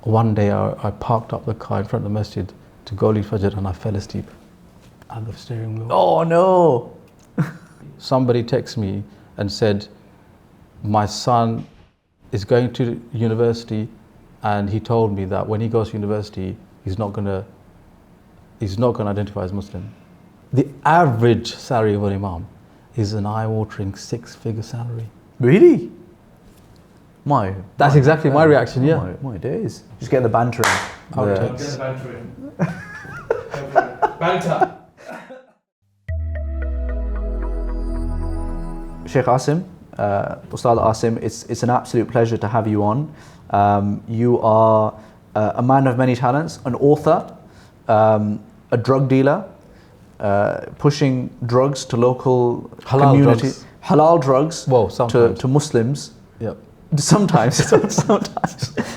One day I parked up the car in front of the masjid to go lead Fajr and I fell asleep at the steering wheel. Oh no! Somebody texted me and said, my son is going to university and he told me that when he goes to university, he's not going to identify as Muslim. The average salary of an Imam is an eye-watering 6-figure salary. Really? That's exactly my reaction, yeah. My days. Just get the banter in. Outtakes. Get the banter in. Banter. Sheikh Asim, Ustadh Asim, it's an absolute pleasure to have you on. You are a man of many talents, an author, a drug dealer, pushing drugs to local communities. Halal drugs. Well, sometimes. To Muslims. Yep. Sometimes.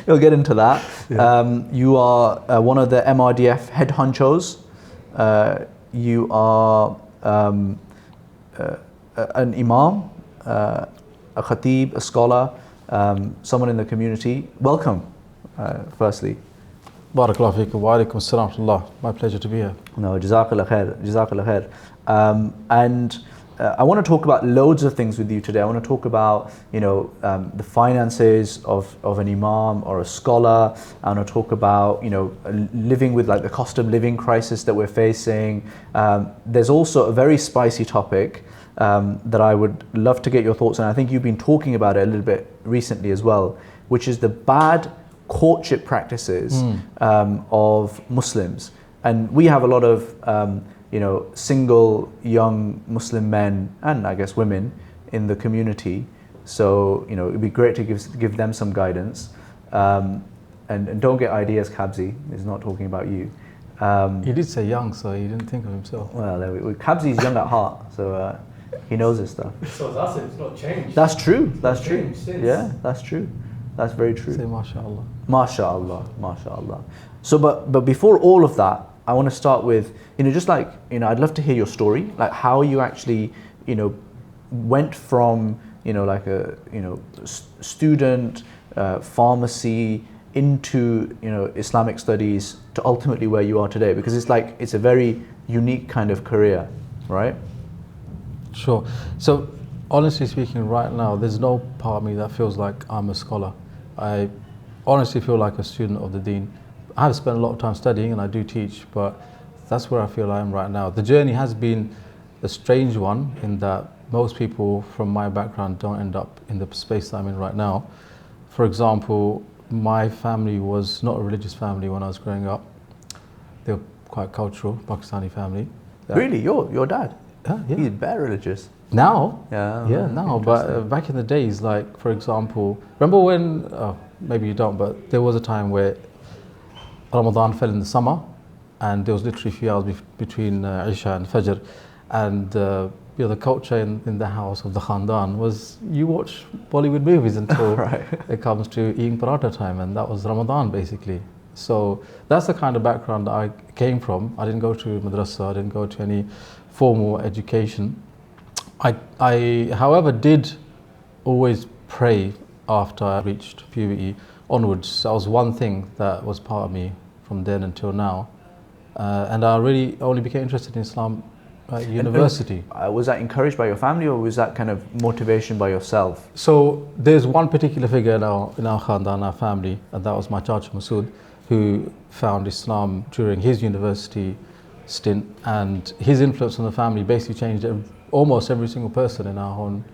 We'll get into that. Yeah. You are one of the MRDF head honchos. You are an Imam, a Khatib, a scholar, someone in the community. Welcome, firstly. Barakallahu feekum wa alaikum assalam wa rahmatullah. My pleasure to be here. No, Jazakallah khair, Jazakallah khair. And I want to talk about loads of things with you today. I want to talk about, the finances of an Imam or a scholar. I want to talk about, living with like the cost of living crisis that we're facing. There's also a very spicy topic that I would love to get your thoughts on. I think you've been talking about it a little bit recently as well, which is the bad courtship practices of Muslims. And we have a lot of single young Muslim men and I guess women in the community. So it'd be great to give them some guidance. And don't get ideas, Kabzi is not talking about you. He did say young, so he didn't think of himself. Well, Kabzi's young at heart, so he knows his stuff. So that's it, it's not changed. That's true. That's true. Changed since. Yeah, that's true. That's very true. Say mashallah. MashaAllah, MashaAllah. So, but before all of that, I want to start with, I'd love to hear your story, like how you actually, went from, like a, student, pharmacy into, Islamic studies to ultimately where you are today, because it's a very unique kind of career, right? Sure. So, honestly speaking, right now, there's no part of me that feels like I'm a scholar. I honestly feel like a student of the deen. I have spent a lot of time studying and I do teach, but that's where I feel I am right now. The journey has been a strange one in that most people from my background don't end up in the space that I'm in right now. For example, my family was not a religious family when I was growing up. They were quite cultural, Pakistani family. Really? Your dad? Yeah. He's very religious. Now? Yeah, now. But back in the days, like, for example, remember when, maybe you don't, but there was a time where Ramadan fell in the summer and there was literally a few hours between Isha and Fajr, and the culture in the house of the Khandan was you watch Bollywood movies until right. it comes to eating paratha time, and that was Ramadan basically. So that's the kind of background that I came from. I didn't go to madrasa, I didn't go to any formal education. I however did always pray after I reached puberty onwards. That was one thing that was part of me from then until now. And I really only became interested in Islam at university. Was that encouraged by your family, or was that kind of motivation by yourself? So there's one particular figure in our Khandan, our family, and that was my Chacha Muzz, who found Islam during his university stint, and his influence on the family basically changed almost every single person in our own,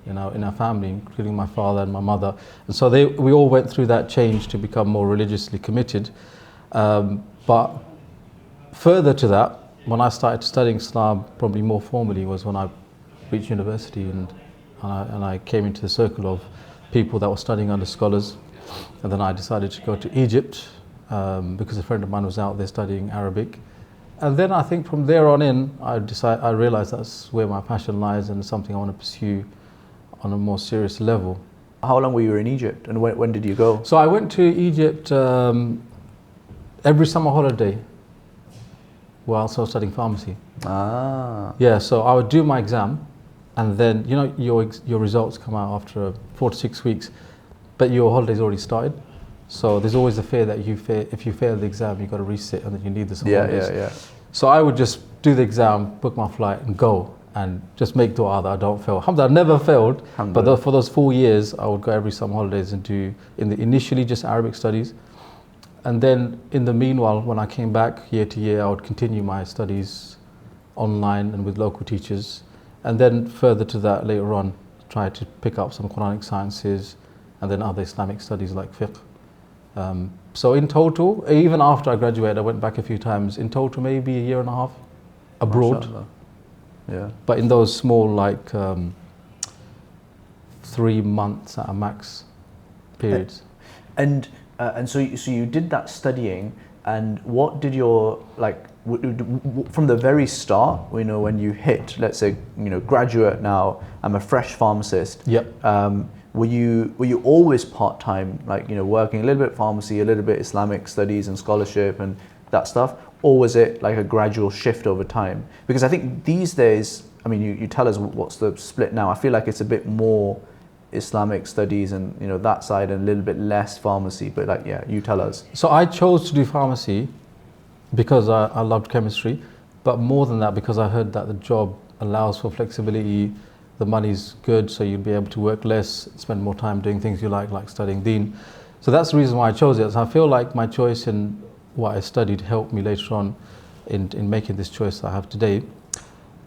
in our family, including my father and my mother. And so we all went through that change to become more religiously committed. But further to that, when I started studying Islam probably more formally was when I reached university and I came into the circle of people that were studying under scholars. And then I decided to go to Egypt because a friend of mine was out there studying Arabic. And then I think from there on in, I realized that's where my passion lies and it's something I want to pursue on a more serious level. How long were you in Egypt, and when did you go? So I went to Egypt every summer holiday while also studying pharmacy. Ah. Yeah, so I would do my exam, and then your results come out after 4 to 6 weeks, but your holiday's already started. So there's always the fear that if you fail the exam, you've got to resit and then you need this. Yeah. So I would just do the exam, book my flight and go and just make dua that I don't fail. Alhamdulillah, I never failed, but for those 4 years, I would go every summer holidays and do, initially just Arabic studies. And then in the meanwhile, when I came back year to year, I would continue my studies online and with local teachers. And then further to that, later on, try to pick up some Quranic sciences and then other Islamic studies like fiqh. So in total, even after I graduated, I went back a few times. In total, maybe a year and a half abroad. MashaAllah. Yeah. But in those small, like 3 months at a max periods. And so you did that studying, and what did your, like, from the very start, when you hit, let's say, graduate now, I'm a fresh pharmacist. Yep. Were you always part-time, like, working a little bit pharmacy, a little bit Islamic studies and scholarship and that stuff? Or was it like a gradual shift over time? Because I think these days, I mean, you tell us what's the split now. I feel like it's a bit more Islamic studies and that side, and a little bit less pharmacy, but like, yeah, you tell us. So I chose to do pharmacy because I loved chemistry, but more than that, because I heard that the job allows for flexibility, the money's good, so you'd be able to work less, spend more time doing things you like studying deen. So that's the reason why I chose it. So I feel like my choice in what I studied helped me later on in making this choice that I have today.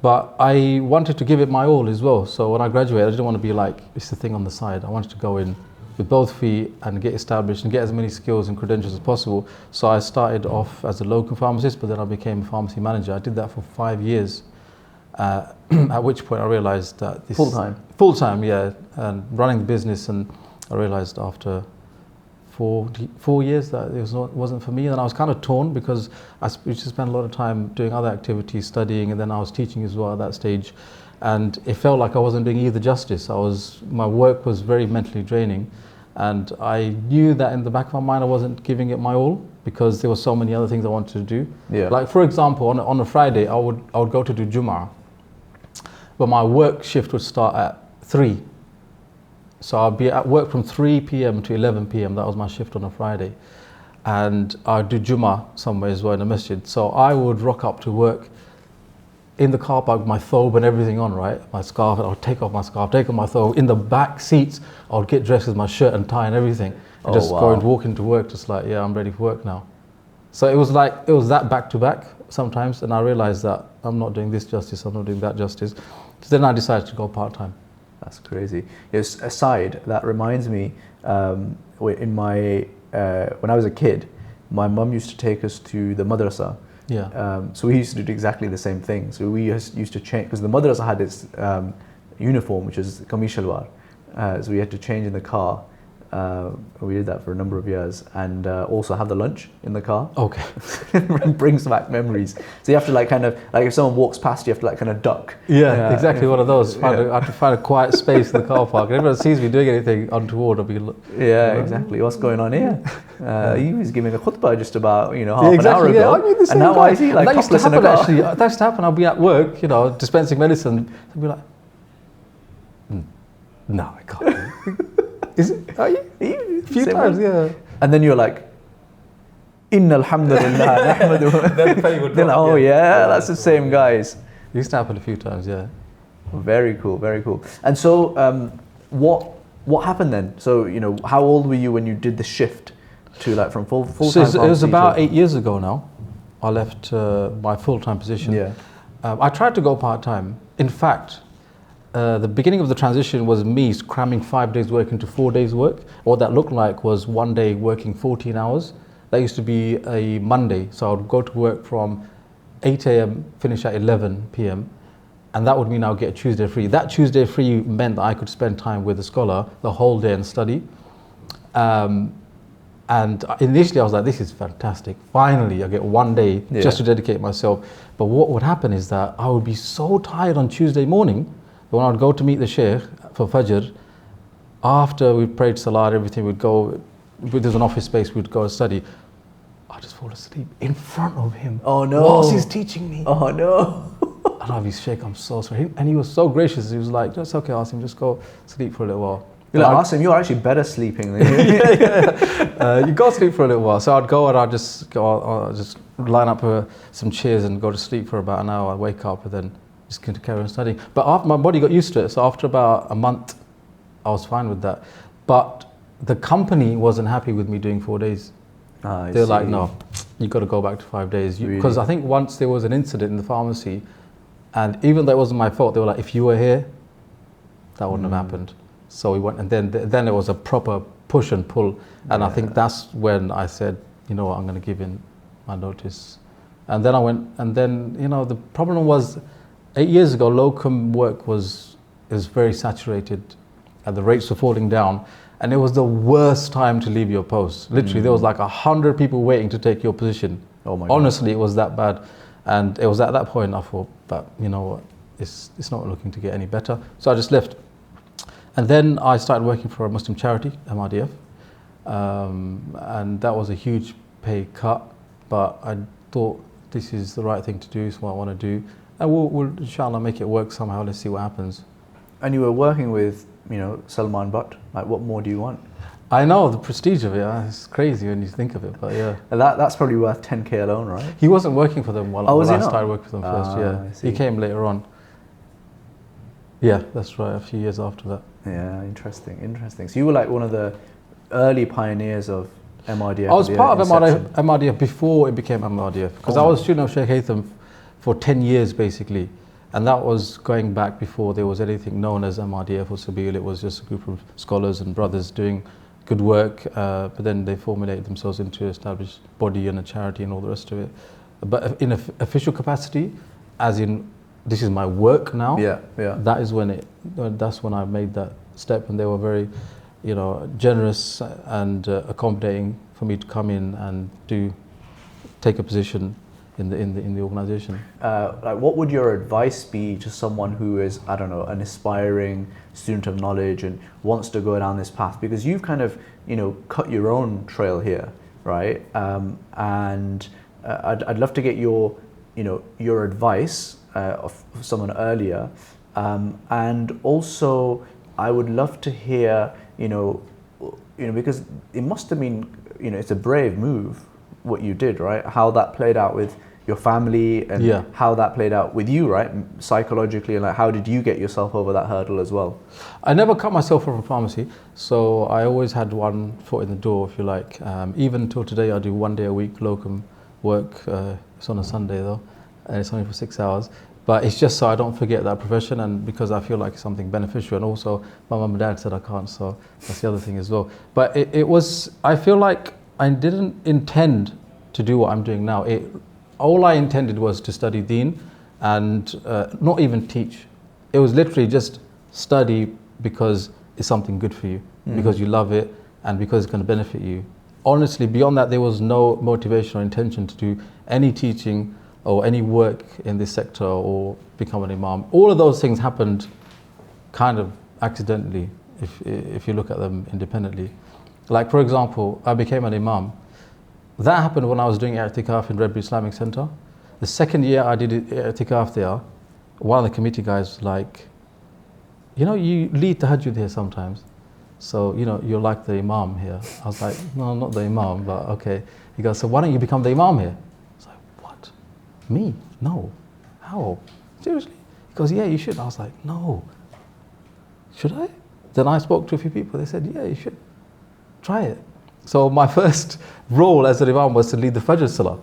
But I wanted to give it my all as well. So when I graduated, I didn't want to be like, it's the thing on the side. I wanted to go in with both feet and get established and get as many skills and credentials as possible. So I started off as a local pharmacist, but then I became a pharmacy manager. I did that for 5 years, at which point I realized that this... Full-time? Full-time, yeah, and running the business, and I realized after 4 years that it wasn't for me. And I was kind of torn because I used to spend a lot of time doing other activities, studying, and then I was teaching as well at that stage. And it felt like I wasn't doing either justice. My work was very mentally draining. And I knew that in the back of my mind I wasn't giving it my all because there were so many other things I wanted to do. Yeah. Like, for example, on a Friday, I would go to do Jummah, but my work shift would start at 3. So I'd be at work from 3 p.m. to 11 p.m. That was my shift on a Friday. And I'd do Jummah somewhere as well in the masjid. So I would rock up to work in the car park with my thobe and everything on, right? My scarf, and I would take off my scarf, take off my thobe. In the back seats, I would get dressed with my shirt and tie and everything. And just go and walk into work, just like, yeah, I'm ready for work now. So it was that back to back sometimes. And I realized that I'm not doing this justice, I'm not doing that justice. So then I decided to go part-time. That's crazy. Yes, aside, that reminds me, when I was a kid, my mum used to take us to the madrasa. Yeah. So we used to do exactly the same thing. So we used to change, because the madrasa had its uniform, which is kameez shalwar. So we had to change in the car. We did that for a number of years, and also have the lunch in the car. Okay. It brings back memories. So you have to like if someone walks past, you have to like kind of duck. Yeah, exactly one of those. I have to find a quiet space in the car park. And everyone sees me doing anything untoward, I'll be exactly. What's going on here? He was giving a khutbah just about half an hour ago. Yeah, I mean, and now why is he like that used to topless in happen a car? actually. That used to happen. I'll be at work, dispensing medicine. I'll be like, no, I can't. Is it? Are you? A few times, yeah. And then you're like, Inna alhamdulillah, nahmaduhu. Then like, oh yeah, that's the same guys. It used to happen a few times, yeah. Very cool, very cool. And so, what happened then? So, how old were you when you did the shift to like from full-time? So it was about 8 years ago now. I left my full-time position. Yeah. I tried to go part-time. In fact, the beginning of the transition was me cramming 5 days work into 4 days work. What that looked like was one day working 14 hours. That used to be a Monday. So I would go to work from 8 a.m., finish at 11 p.m. And that would mean I would get a Tuesday free. That Tuesday free meant that I could spend time with a scholar the whole day and study. And initially I was like, this is fantastic. Finally, I get one day just to dedicate myself. But what would happen is that I would be so tired on Tuesday morning. When I would go to meet the Sheikh for Fajr, after we prayed Salah, everything, we'd go, there's an office space, we'd go and study. I'd just fall asleep in front of him. Oh no. Whilst he's teaching me. Oh no. And I'd be, Sheikh, I'm so sorry. And he was so gracious. He was like, it's okay, Asim, just go sleep for a little while. You're like, Asim, you're actually better sleeping than you. You go to sleep for a little while. So I'd go and I'd just line up some chairs and go to sleep for about an hour. I'd wake up and then just going to carry on studying. But after, my body got used to it. So after about a month, I was fine with that. But the company wasn't happy with me doing 4 days. They were like, no, you got to go back to 5 days. Because I think once there was an incident in the pharmacy, and even though it wasn't my fault, they were like, if you were here, that wouldn't have happened. So we went, and then it was a proper push and pull. And I think that's when I said, you know what, I'm going to give in my notice. And then I went, and then, you know, the problem was 8 years ago, locum work was very saturated and the rates were falling down. And it was the worst time to leave your post. Literally, there was like 100 people waiting to take your position. Oh my God. Honestly, it was that bad. And it was at that point I thought, but you know what, it's not looking to get any better. So I just left. And then I started working for a Muslim charity, MRDF. And that was a huge pay cut, but I thought this is the right thing to do, it's what I want to do. And we'll inshallah make it work somehow, let's see what happens. And you were working with, you know, Cellmind, but like, what more do you want? I know, the prestige of it, it's crazy when you think of it, but yeah. And that's probably worth 10k alone, right? He wasn't working for them while I not? started working for them first, yeah. He came later on. Yeah, that's right, a few years after that. Yeah, interesting. So you were like one of the early pioneers of MRDF. I was part of MRDF before it became MRDF, because I was a student of Sheikh Haytham for 10 years basically. And that was going back before there was anything known as MRDF or Sabil. It was just a group of scholars and brothers doing good work, but then they formulated themselves into an established body and a charity and all the rest of it. But in an official capacity, as in this is my work now, that is that's when I made that step, and they were very, you know, generous and accommodating for me to come in and take a position in the organization. Like, what would your advice be to someone who is, I don't know, an aspiring student of knowledge and wants to go down this path? Because you've kind of, you know, cut your own trail here, right? And I'd love to get your advice of someone earlier, and also I would love to hear, you know, because it must have been, you know, it's a brave move what you did, right? How that played out with your family and how that played out with you, right? Psychologically, and like, how did you get yourself over that hurdle as well? I never cut myself off from pharmacy, so I always had one foot in the door, if you like. Even till today, I do 1 day a week locum work. It's on a Sunday though, and it's only for 6 hours. But it's just so I don't forget that profession, and because I feel like it's something beneficial. And also, my mum and dad said I can't, so that's the other thing as well. But it was, I feel like I didn't intend to do what I'm doing now. All I intended was to study Deen and not even teach. It was literally just study because it's something good for you, because you love it and because it's going to benefit you. Honestly, beyond that, there was no motivation or intention to do any teaching or any work in this sector or become an Imam. All of those things happened kind of accidentally, if you look at them independently. Like, for example, I became an Imam. That happened when I was doing i'tikaf in Redbridge Islamic Centre. The second year I did i'tikaf there, one of the committee guys was like, you know, you lead tahajjud here sometimes, so, you know, you're like the Imam here. I was like, no, not the Imam, but okay. He goes, so why don't you become the Imam here? I was like, what? Me? No. How? Seriously? He goes, yeah, you should. I was like, no. Should I? Then I spoke to a few people. They said, yeah, you should. Try it. So my first role as an Imam was to lead the Fajr Salah.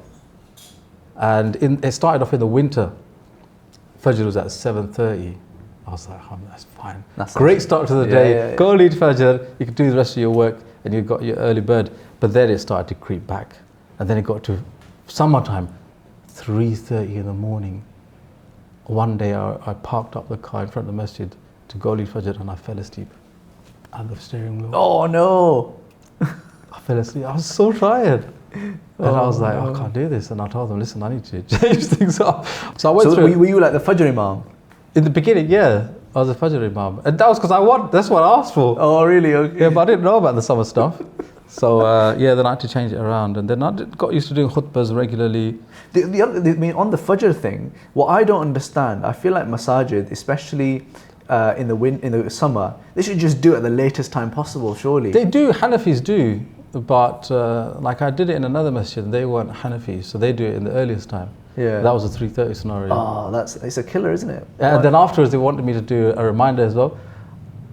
And it started off in the winter. Fajr was at 7:30. I was like, oh, that's fine. That's great start to the day. Go lead Fajr, you can do the rest of your work, and you've got your early bird. But then it started to creep back. And then it got to summertime, 3:30 in the morning. One day I parked up the car in front of the masjid to go lead Fajr, and I fell asleep at the steering wheel. Oh no! I fell asleep. I was so tired. And I was like, I can't do this. And I told them, listen, I need to change things up. So I went through. Were you like the Fajr Imam? In the beginning, yeah. I was a Fajr Imam. And that was because that's what I asked for. Oh, really? Okay. Yeah, but I didn't know about the summer stuff. So, then I had to change it around. And then I got used to doing khutbahs regularly. I mean, on the Fajr thing, what I don't understand, I feel like masajid, especially in the summer, they should just do it at the latest time possible, surely. They do, Hanafis do, but like I did it in another masjid and they weren't Hanafis, so they do it in the earliest time. Yeah. That was a 3:30 scenario. Oh, it's a killer, isn't it? And then afterwards they wanted me to do a reminder as well.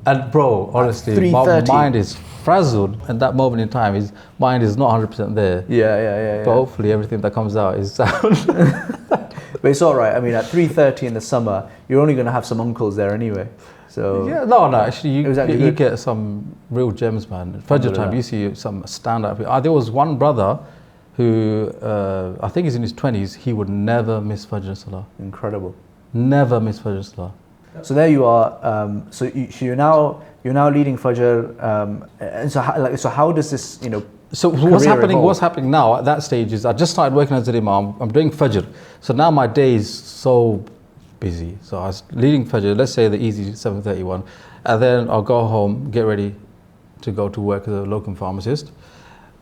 And bro, honestly, my mind is frazzled at that moment in time. His mind is not 100% there. Yeah. But hopefully everything that comes out is sound. But it's all right. I mean, at 3:30 in the summer, you're only going to have some uncles there anyway. So yeah, no, actually, you good? get some real gems, man. Fajr time, you see some standout people. There was one brother who, I think he's in his 20s, he would never miss Fajr Salah. Incredible. Never miss Fajr Salah. So there you are. So you're now leading Fajr. And so how does this, So what's happening now at that stage is I just started working as an Imam. I'm doing Fajr. So now my day is so busy. So I was leading Fajr, let's say the easy 7:31, and then I'll go home, get ready to go to work as a locum pharmacist.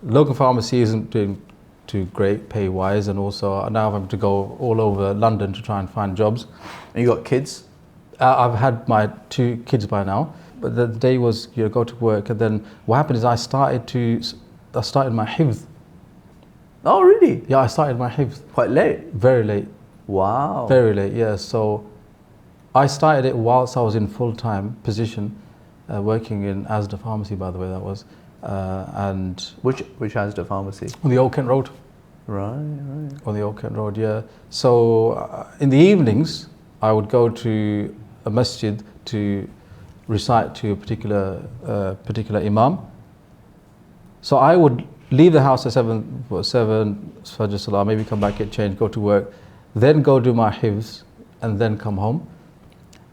Locum pharmacy isn't doing too great pay-wise, and also now I'm having to go all over London to try and find jobs. And you got kids? I've had my 2 kids by now, but the day was go to work, and then what happened is I started my hifz. Oh, really? Yeah, I started my hifz. Quite late? Very late. Wow. Very late, yeah. So I started it whilst I was in full-time position, working in Asda Pharmacy, by the way, that was. And Which Asda Pharmacy? on the Old Kent Road. Right. On the Old Kent Road, yeah. So in the evenings, I would go to a masjid to recite to a particular Imam. So I would leave the house at 7 Fajr Salah, maybe come back, get changed, go to work, then go do my hifz, and then come home.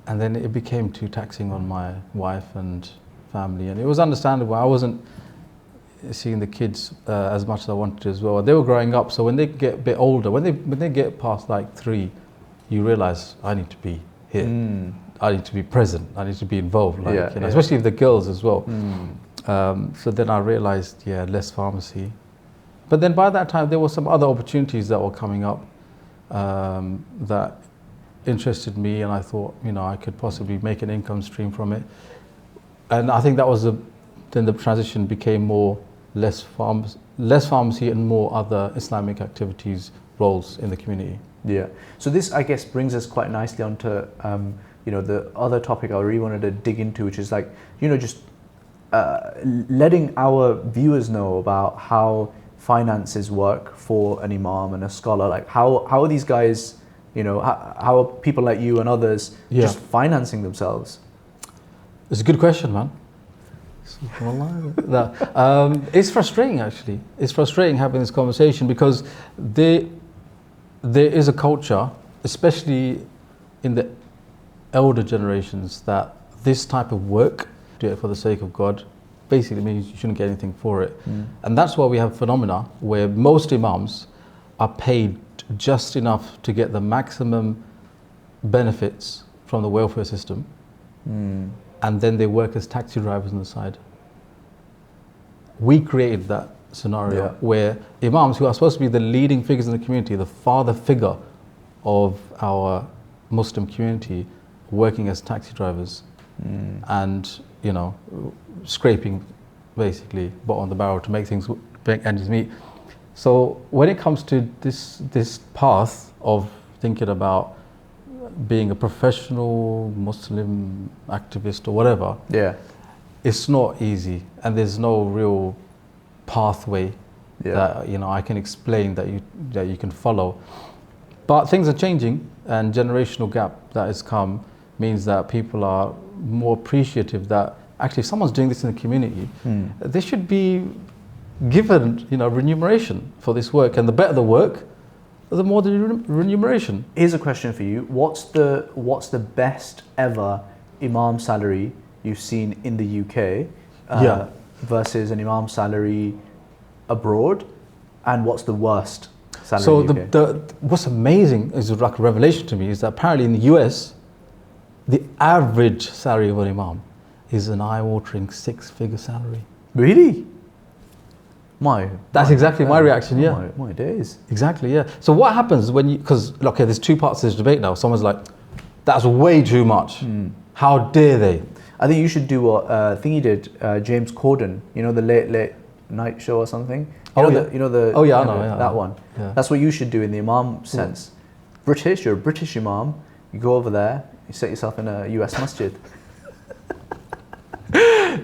And then it became too taxing on my wife and family, and it was understandable. I wasn't seeing the kids as much as I wanted to as well. They were growing up, so when they get a bit older, when they get past like 3, you realize I need to be here. I need to be present. I need to be involved, especially with the girls as well. So then I realized, less pharmacy. But then by that time, there were some other opportunities that were coming up that interested me, and I thought, I could possibly make an income stream from it. And I think that was then the transition became more less pharmacy and more other Islamic activities, roles in the community. Yeah. So this, I guess, brings us quite nicely onto the other topic I really wanted to dig into, which is like, just letting our viewers know about how finances work for an Imam and a scholar. Like how are these guys, how are people like you and others just financing themselves? It's a good question, man. It's frustrating, actually. It's frustrating having this conversation because there is a culture, especially in the elder generations, that this type of work, do it for the sake of God, basically means you shouldn't get anything for it. And that's why we have phenomena where most Imams are paid just enough to get the maximum benefits from the welfare system, and then they work as taxi drivers on the side. We created that scenario where Imams, who are supposed to be the leading figures in the community, the father figure of our Muslim community, working as taxi drivers and scraping basically bottom of the barrel to make ends meet. So when it comes to this path of thinking about being a professional Muslim activist or whatever, it's not easy, and there's no real pathway that I can explain that you can follow. But things are changing, and generational gap that has come means that people are more appreciative that actually if someone's doing this in the community, they should be given remuneration for this work, and the better the work, the more the remuneration. Here's a question for you. What's the best ever Imam salary you've seen in the UK versus an Imam salary abroad, and what's the worst salary so in the UK? What's amazing is like a revelation to me is that apparently in the US, the average salary of an Imam is an eye-watering 6-figure salary. Really? That's exactly my reaction, My days. Exactly, yeah. So what happens when there's 2 parts to this debate now. Someone's like, that's way too much. How dare they? I think you should do what I think he did. James Corden, you know, the late night show or something. I know, that one. Yeah. That's what you should do in the Imam sense. British, you're a British Imam. You go over there, you set yourself in a US masjid.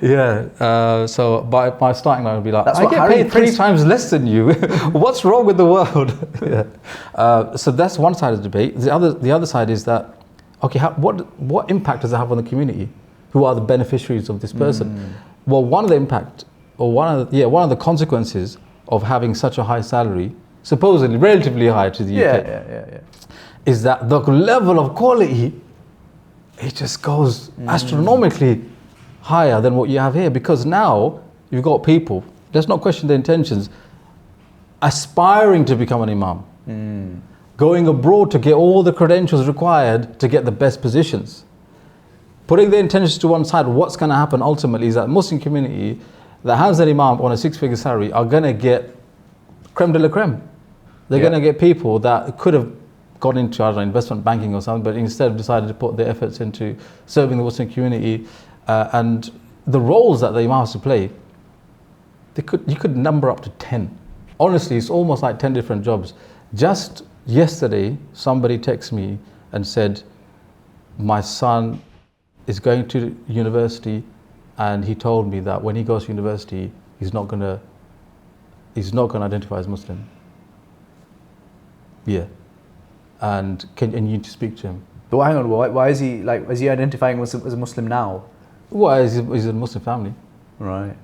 Yeah. So by starting line would be like, That's I what get Harry paid 3 times less than you. What's wrong with the world? Yeah. So that's one side of the debate. The other side is that, okay, what impact does it have on the community? Who are the beneficiaries of this person? Well, one of the impact, or one of the consequences of having such a high salary, supposedly relatively high to the UK, is that the level of quality, it just goes astronomically higher than what you have here, because now you've got people, let's not question their intentions, aspiring to become an imam, going abroad to get all the credentials required to get the best positions. Putting their intentions to one side, what's going to happen ultimately is that Muslim community that has an imam on a 6-figure salary are going to get creme de la creme. They're going to get people that could have gone into, I don't know, investment banking or something, but instead decided to put their efforts into serving the Muslim community. And the roles that the imam has to play, you could number up to 10. Honestly, it's almost like 10 different jobs. Just yesterday, somebody texted me and said, my son is going to university, and he told me that when he goes to university, he's not gonna identify as Muslim. Yeah, and you need to speak to him. But hang on, why is he identifying as a Muslim now? Well, he's a Muslim family, right?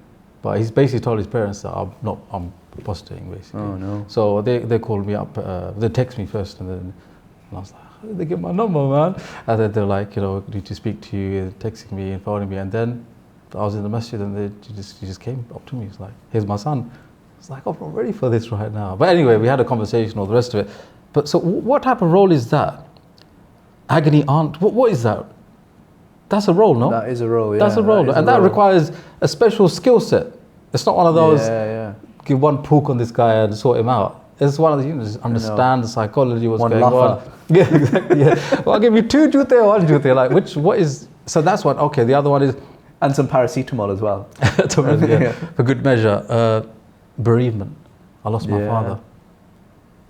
But he's basically told his parents that I'm apostating, basically. Oh no! So they called me up. They text me first, and I was like, how did they get my number, man? And then they're like, need to speak to you, texting me and phoning me. And then I was in the masjid, and he just came up to me. He's like, here's my son. It's like, I'm not ready for this right now. But anyway, we had a conversation, all the rest of it. But so what type of role is that? Agony aunt, what is that? That's a role, no? That is a role, yeah. That's a role. And that requires a special skill set. It's not one of those, give one poke on this guy and sort him out. It's one of the, just understand the psychology, what's going on. Yeah, exactly. Yeah. Well, I'll give you 2 jute or 1 jute. Like, what is, so that's one. Okay, the other one is. And some paracetamol as well. For good measure. Bereavement. I lost my father.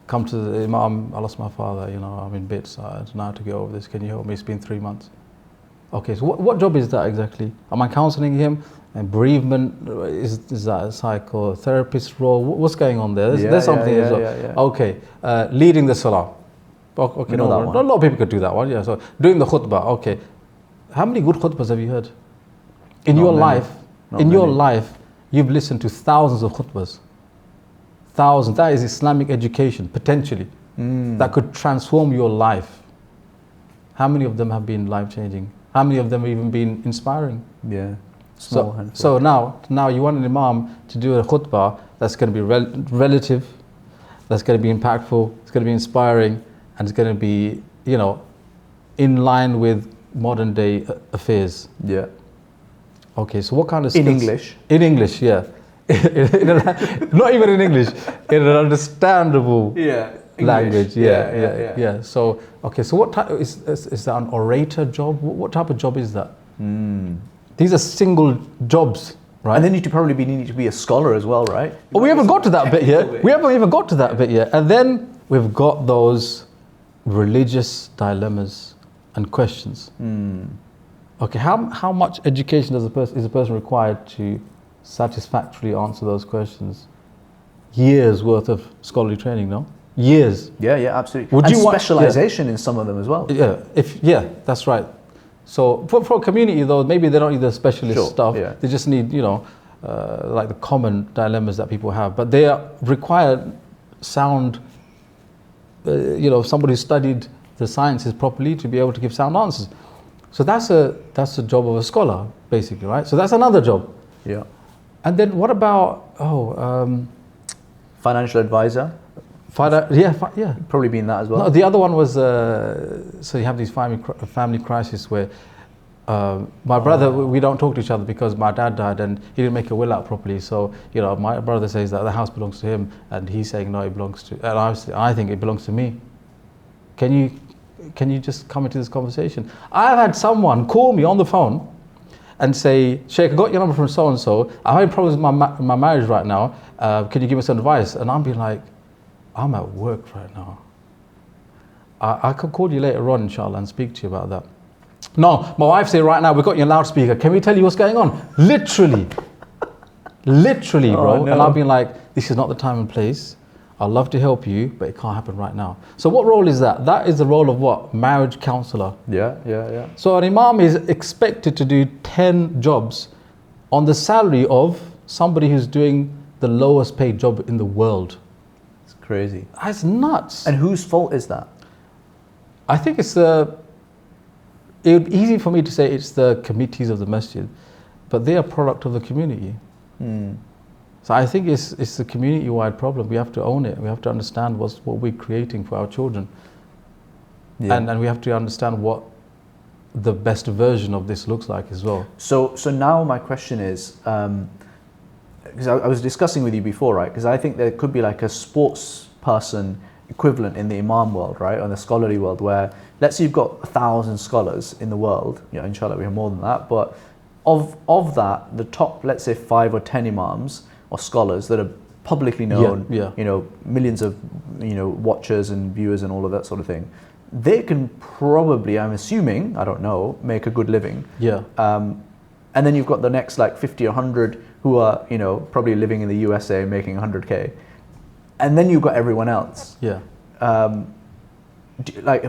Come to the Imam, I lost my father, I'm in bits, I don't know how to get over this, can you help me? It's been 3 months. Okay, so what job is that exactly? Am I counseling him? And bereavement, is that a psychotherapist role? What's going on there? There's something as well. Yeah. Okay, leading the salah. Okay, no, a lot of people could do that one, yeah. So doing the khutbah, okay. How many good khutbahs have you heard? In your life, you've listened to thousands of khutbahs. Thousands. That is Islamic education, potentially. That could transform your life. How many of them have been life-changing? How many of them have even been inspiring? Yeah. So now you want an imam to do a khutbah that's going to be relative, that's going to be impactful, it's going to be inspiring, and it's going to be, in line with modern day affairs. Yeah. Okay, so what kind of skills? In English? In English, yeah. Not even in English, in an understandable language. Yeah. So, okay, so what type, is that an orator job? What type of job is that? These are single jobs, right? And then you need to be a scholar as well, right? But we haven't got to that bit yet. We haven't even got to that bit yet. And then we've got those religious dilemmas and questions. Okay, how much education is a person required to satisfactorily answer those questions? Years worth of scholarly training, no? Years. Yeah, absolutely. And specialization in some of them as well. Yeah, that's right. So for a community though, maybe they don't need the specialist stuff. Yeah. They just need, like the common dilemmas that people have. But they require sound, somebody who studied the sciences properly to be able to give sound answers. So that's the job of a scholar, basically, right? So that's another job. Yeah. And then what about financial advisor? Yeah. Probably been that as well. No, the other one was so you have these family crisis where my brother, we don't talk to each other because my dad died and he didn't make a will out properly. So my brother says that the house belongs to him, and he's saying no, it belongs to. And I think it belongs to me. Can you can you just come into this conversation? I've had someone call me on the phone and say, Sheikh, I got your number from so-and-so. I'm having problems with my marriage right now. Can you give me some advice? And I'm being like, I'm at work right now. I could call you later on, inshallah, and speak to you about that. No, my wife said, right now, we've got your loudspeaker. Can we tell you what's going on? Literally, bro. No. And I've been like, this is not the time and place. I'd love to help you, but it can't happen right now. So what role is that? That is the role of what? Marriage counselor. Yeah. So an imam is expected to do 10 jobs on the salary of somebody who's doing the lowest paid job in the world. It's crazy. That's nuts. And whose fault is that? I think it would be easy for me to say it's the committees of the masjid, but they are a product of the community. So I think it's a community-wide problem. We have to own it. We have to understand what we're creating for our children. Yeah. And we have to understand what the best version of this looks like as well. So now my question is, because I was discussing with you before, right? Because I think there could be like a sports person equivalent in the Imam world, right? Or the scholarly world, where let's say you've got 1,000 scholars in the world, inshallah we have more than that, but of that, the top, let's say 5 or 10 Imams or scholars that are publicly known, millions of watchers and viewers and all of that sort of thing, they can probably, I'm assuming, I don't know, make a good living. Yeah. And then you've got the next like 50 or 100 who are probably living in the USA making 100K, and then you've got everyone else. Yeah.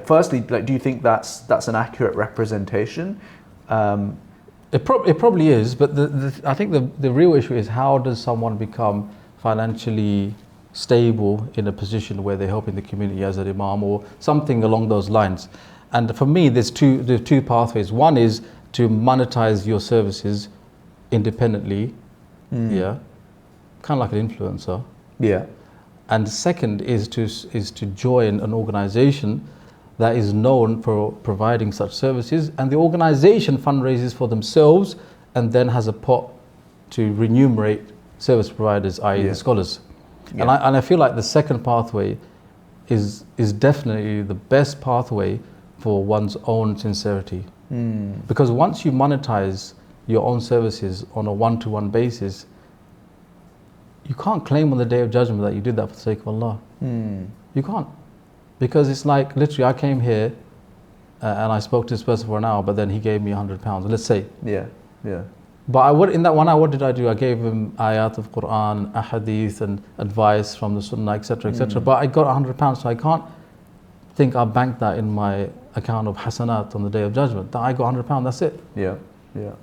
Firstly, do you think that's an accurate representation? It probably is, but I think the real issue is, how does someone become financially stable in a position where they're helping the community as an imam or something along those lines? And for me, there's two pathways. One is to monetize your services independently, kind of like an influencer. Yeah. And the second is to join an organization that is known for providing such services, and the organization fundraises for themselves and then has a pot to remunerate service providers, i.e. the scholars. Yeah. And I feel like the second pathway is definitely the best pathway for one's own sincerity. Because once you monetize your own services on a one-to-one basis, you can't claim on the Day of Judgment that you did that for the sake of Allah. You can't. Because it's like, literally, I came here and I spoke to this person for an hour, but then he gave me £100, let's say. Yeah. But in that 1 hour, what did I do? I gave him ayat of Quran, ahadith, and advice from the Sunnah, etc., etc. But I got £100, so I can't think I banked that in my account of hasanat on the Day of Judgment. That I got £100, that's it. Yeah.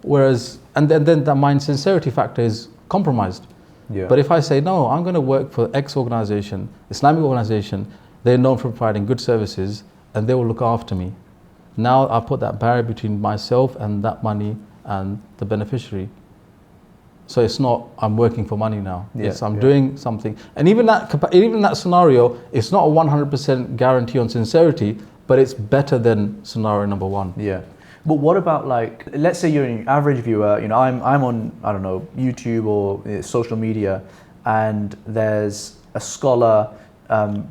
Whereas, and then that my sincerity factor is compromised. Yeah. But if I say, no, I'm going to work for X organization, Islamic organization, they're known for providing good services and they will look after me. Now I put that barrier between myself and that money and the beneficiary. So it's not, I'm working for money now. It's I'm doing something. And even that scenario, it's not a 100% guarantee on sincerity, but it's better than scenario number one. Yeah. But what about, like, let's say you're an average viewer, I'm on, I don't know, YouTube or social media, and there's a scholar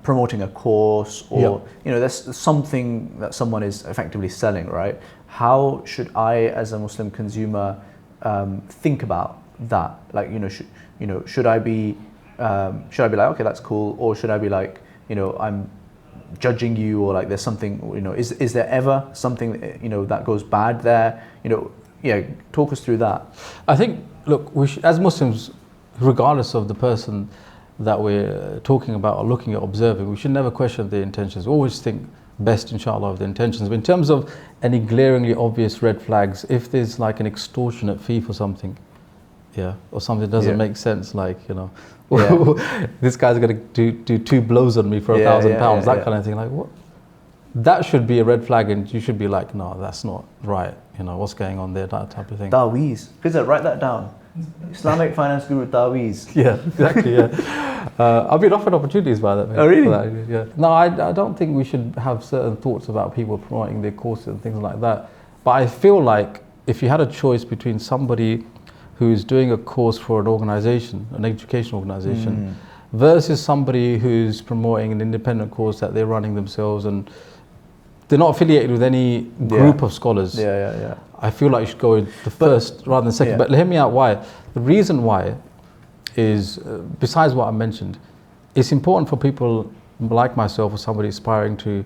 promoting a course, or there's something that someone is effectively selling, right? How should I, as a Muslim consumer, think about that? Like, should I be like, okay, that's cool, or should I be like, I'm judging you, or like there's something, is there ever something that goes bad there? Talk us through that. I think, look, we should, as Muslims, regardless of the person that we're talking about or looking at, observing, we should never question their intentions. We always think best, inshallah, of the intentions. But in terms of any glaringly obvious red flags, if there's like an extortionate fee for something, or something that doesn't make sense, like, this guy's going to do 2 blows on me for £1,000, that kind of thing, like, what? That should be a red flag, and you should be like, no, that's not right, what's going on there, that type of thing. Taweez. Write that down. Islamic Finance Guru Taweez. Yeah, exactly, I've been offered opportunities by that. Oh, really? Yeah. No, I don't think we should have certain thoughts about people promoting their courses and things like that. But I feel like if you had a choice between somebody who's doing a course for an organization, an educational organization, versus somebody who's promoting an independent course that they're running themselves, and they're not affiliated with any group of scholars. I feel like you should go with the first rather than second. But hear me out why. The reason why is, besides what I mentioned, it's important for people like myself or somebody aspiring to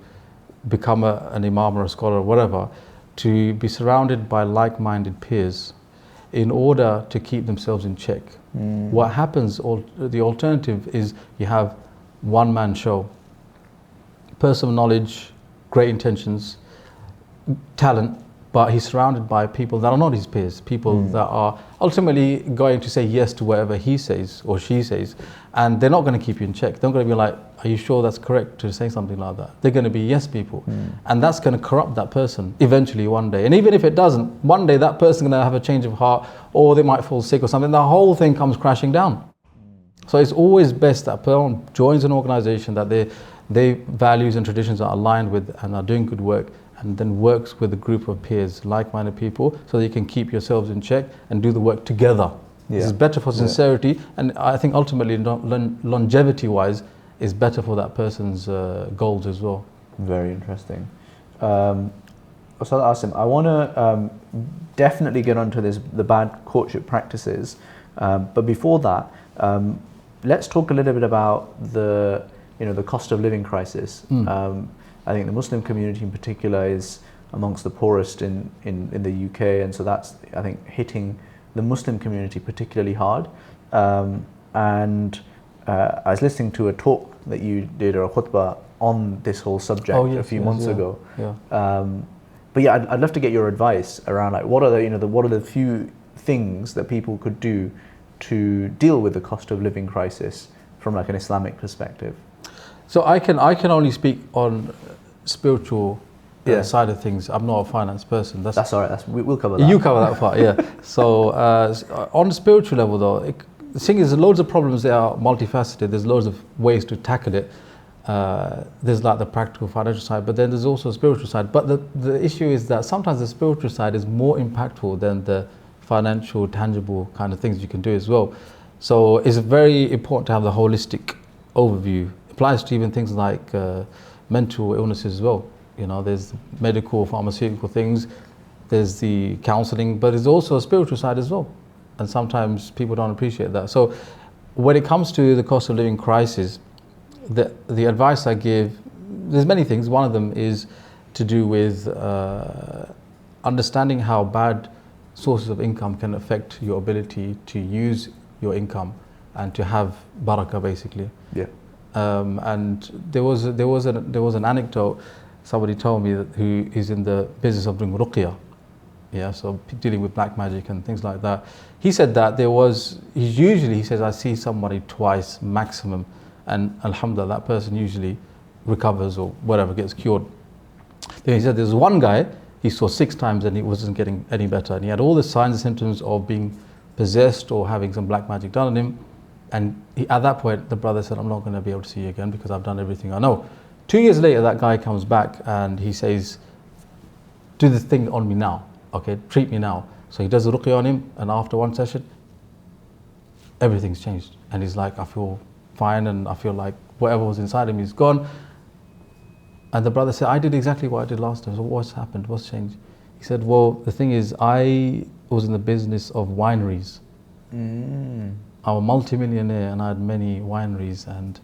become an imam or a scholar or whatever, to be surrounded by like-minded peers in order to keep themselves in check. What happens, the alternative is you have one-man show. Person of knowledge, great intentions, talent, but he's surrounded by people that are not his peers, people that are ultimately going to say yes to whatever he says or she says, and they're not going to keep you in check. They're not going to be like, are you sure that's correct to say something like that? They're going to be yes people, and that's going to corrupt that person eventually one day. And even if it doesn't, one day that person's going to have a change of heart, or they might fall sick or something, the whole thing comes crashing down. So it's always best that a person joins an organization that their values and traditions are aligned with and are doing good work, and then works with a group of peers, like-minded people, so that you can keep yourselves in check and do the work together. This is better for sincerity, and I think ultimately longevity-wise is better for that person's goals as well. Very interesting. Ustadh Asim, I want to definitely get onto the bad courtship practices, but before that, let's talk a little bit about the cost of living crisis. I think the Muslim community in particular is amongst the poorest in the UK, and so that's, I think, hitting the Muslim community particularly hard. And I was listening to a talk that you did, or a khutbah, on this whole subject a few months ago. But yeah, I'd love to get your advice around, like, what are the few things that people could do to deal with the cost of living crisis from like an Islamic perspective? So I can only speak on spiritual side of things. I'm not a finance person. That's all right. We'll cover that. You cover that part, yeah. So on the spiritual level, though, the thing is, there's loads of problems that are multifaceted. There's loads of ways to tackle it. There's like the practical financial side, but then there's also a spiritual side. But the issue is that sometimes the spiritual side is more impactful than the financial, tangible kind of things you can do as well. So it's very important to have the holistic overview. Applies to even things like mental illnesses as well. There's medical, pharmaceutical things, there's the counseling, but there's also a spiritual side as well. And sometimes people don't appreciate that. So when it comes to the cost of living crisis, the advice I give, there's many things. One of them is to do with understanding how bad sources of income can affect your ability to use your income and to have barakah, basically. And there was an anecdote. Somebody told me that who is in the business of doing ruqyah, so dealing with black magic and things like that. He said that he says, I see somebody twice maximum, and alhamdulillah, that person usually recovers or whatever, gets cured. Then he said there's one guy he saw 6 times and he wasn't getting any better, and he had all the signs and symptoms of being possessed or having some black magic done on him. And at that point, the brother said, I'm not going to be able to see you again because I've done everything I know. 2 years later, that guy comes back and he says, do the thing on me now, okay, treat me now. So he does the ruqyah on him, and after one session, everything's changed. And he's like, I feel fine, and I feel like whatever was inside him is gone. And the brother said, I did exactly what I did last time, so what's happened, what's changed? He said, well, the thing is, I was in the business of wineries. I'm a multi-millionaire and I had many wineries, and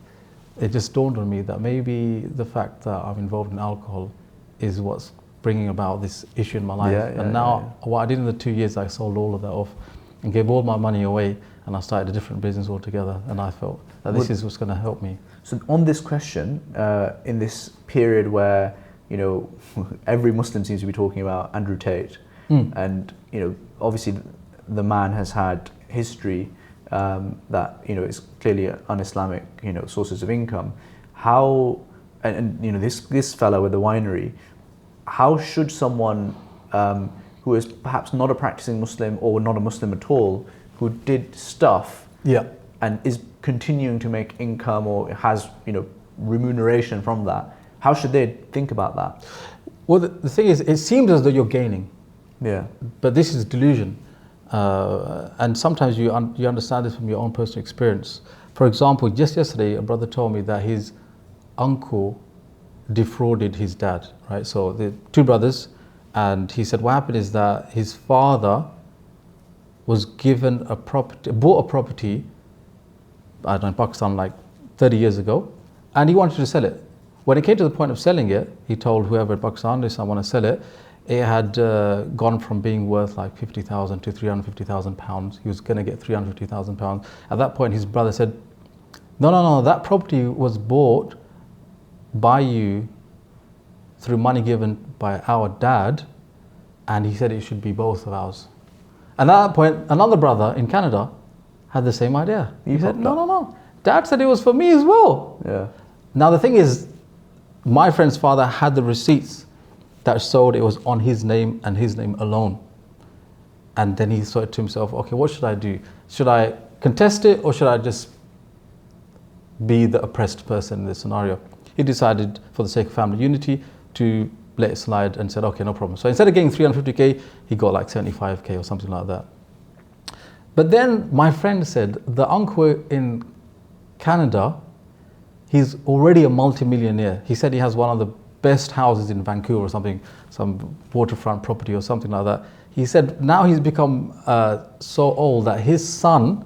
it just dawned on me that maybe the fact that I'm involved in alcohol is what's bringing about this issue in my life. What I did in the 2 years, I sold all of that off and gave all my money away, and I started a different business altogether, and I felt that this is what's going to help me. So on this question, in this period where every Muslim seems to be talking about Andrew Tate, and obviously the man has had history that is clearly un-Islamic sources of income. How and this fellow with the winery, how should someone who is perhaps not a practicing Muslim or not a Muslim at all, who did stuff and is continuing to make income or has remuneration from that, how should they think about that? Well, the thing is, it seems as though you're gaining, but this is delusion. And sometimes you understand this from your own personal experience. For example, just yesterday, a brother told me that his uncle defrauded his dad, right? So the two brothers, and he said what happened is that his father was given a property, bought a property, I don't know, in Pakistan like 30 years ago, and he wanted to sell it. When it came to the point of selling it, he told whoever in Pakistan, listen, I want to sell it. It had gone from being worth like 50,000 to 350,000 pounds. He was going to get 350,000 pounds. At that point, his brother said, no, that property was bought by you through money given by our dad, and he said it should be both of ours. And at that point, another brother in Canada had the same idea. He said, no, dad said it was for me as well. Yeah. Now the thing is, my friend's father had the receipts that showed it was on his name and his name alone. And then he thought to himself, okay, what should I do? Should I contest it, or should I just be the oppressed person in this scenario? He decided, for the sake of family unity, to let it slide and said, okay, no problem. So instead of getting 350k, he got like 75k or something like that. But then my friend said, the uncle in Canada, he's already a multi-millionaire. He said he has one of the best houses in Vancouver or something, some waterfront property or something like that. He said now he's become so old that his son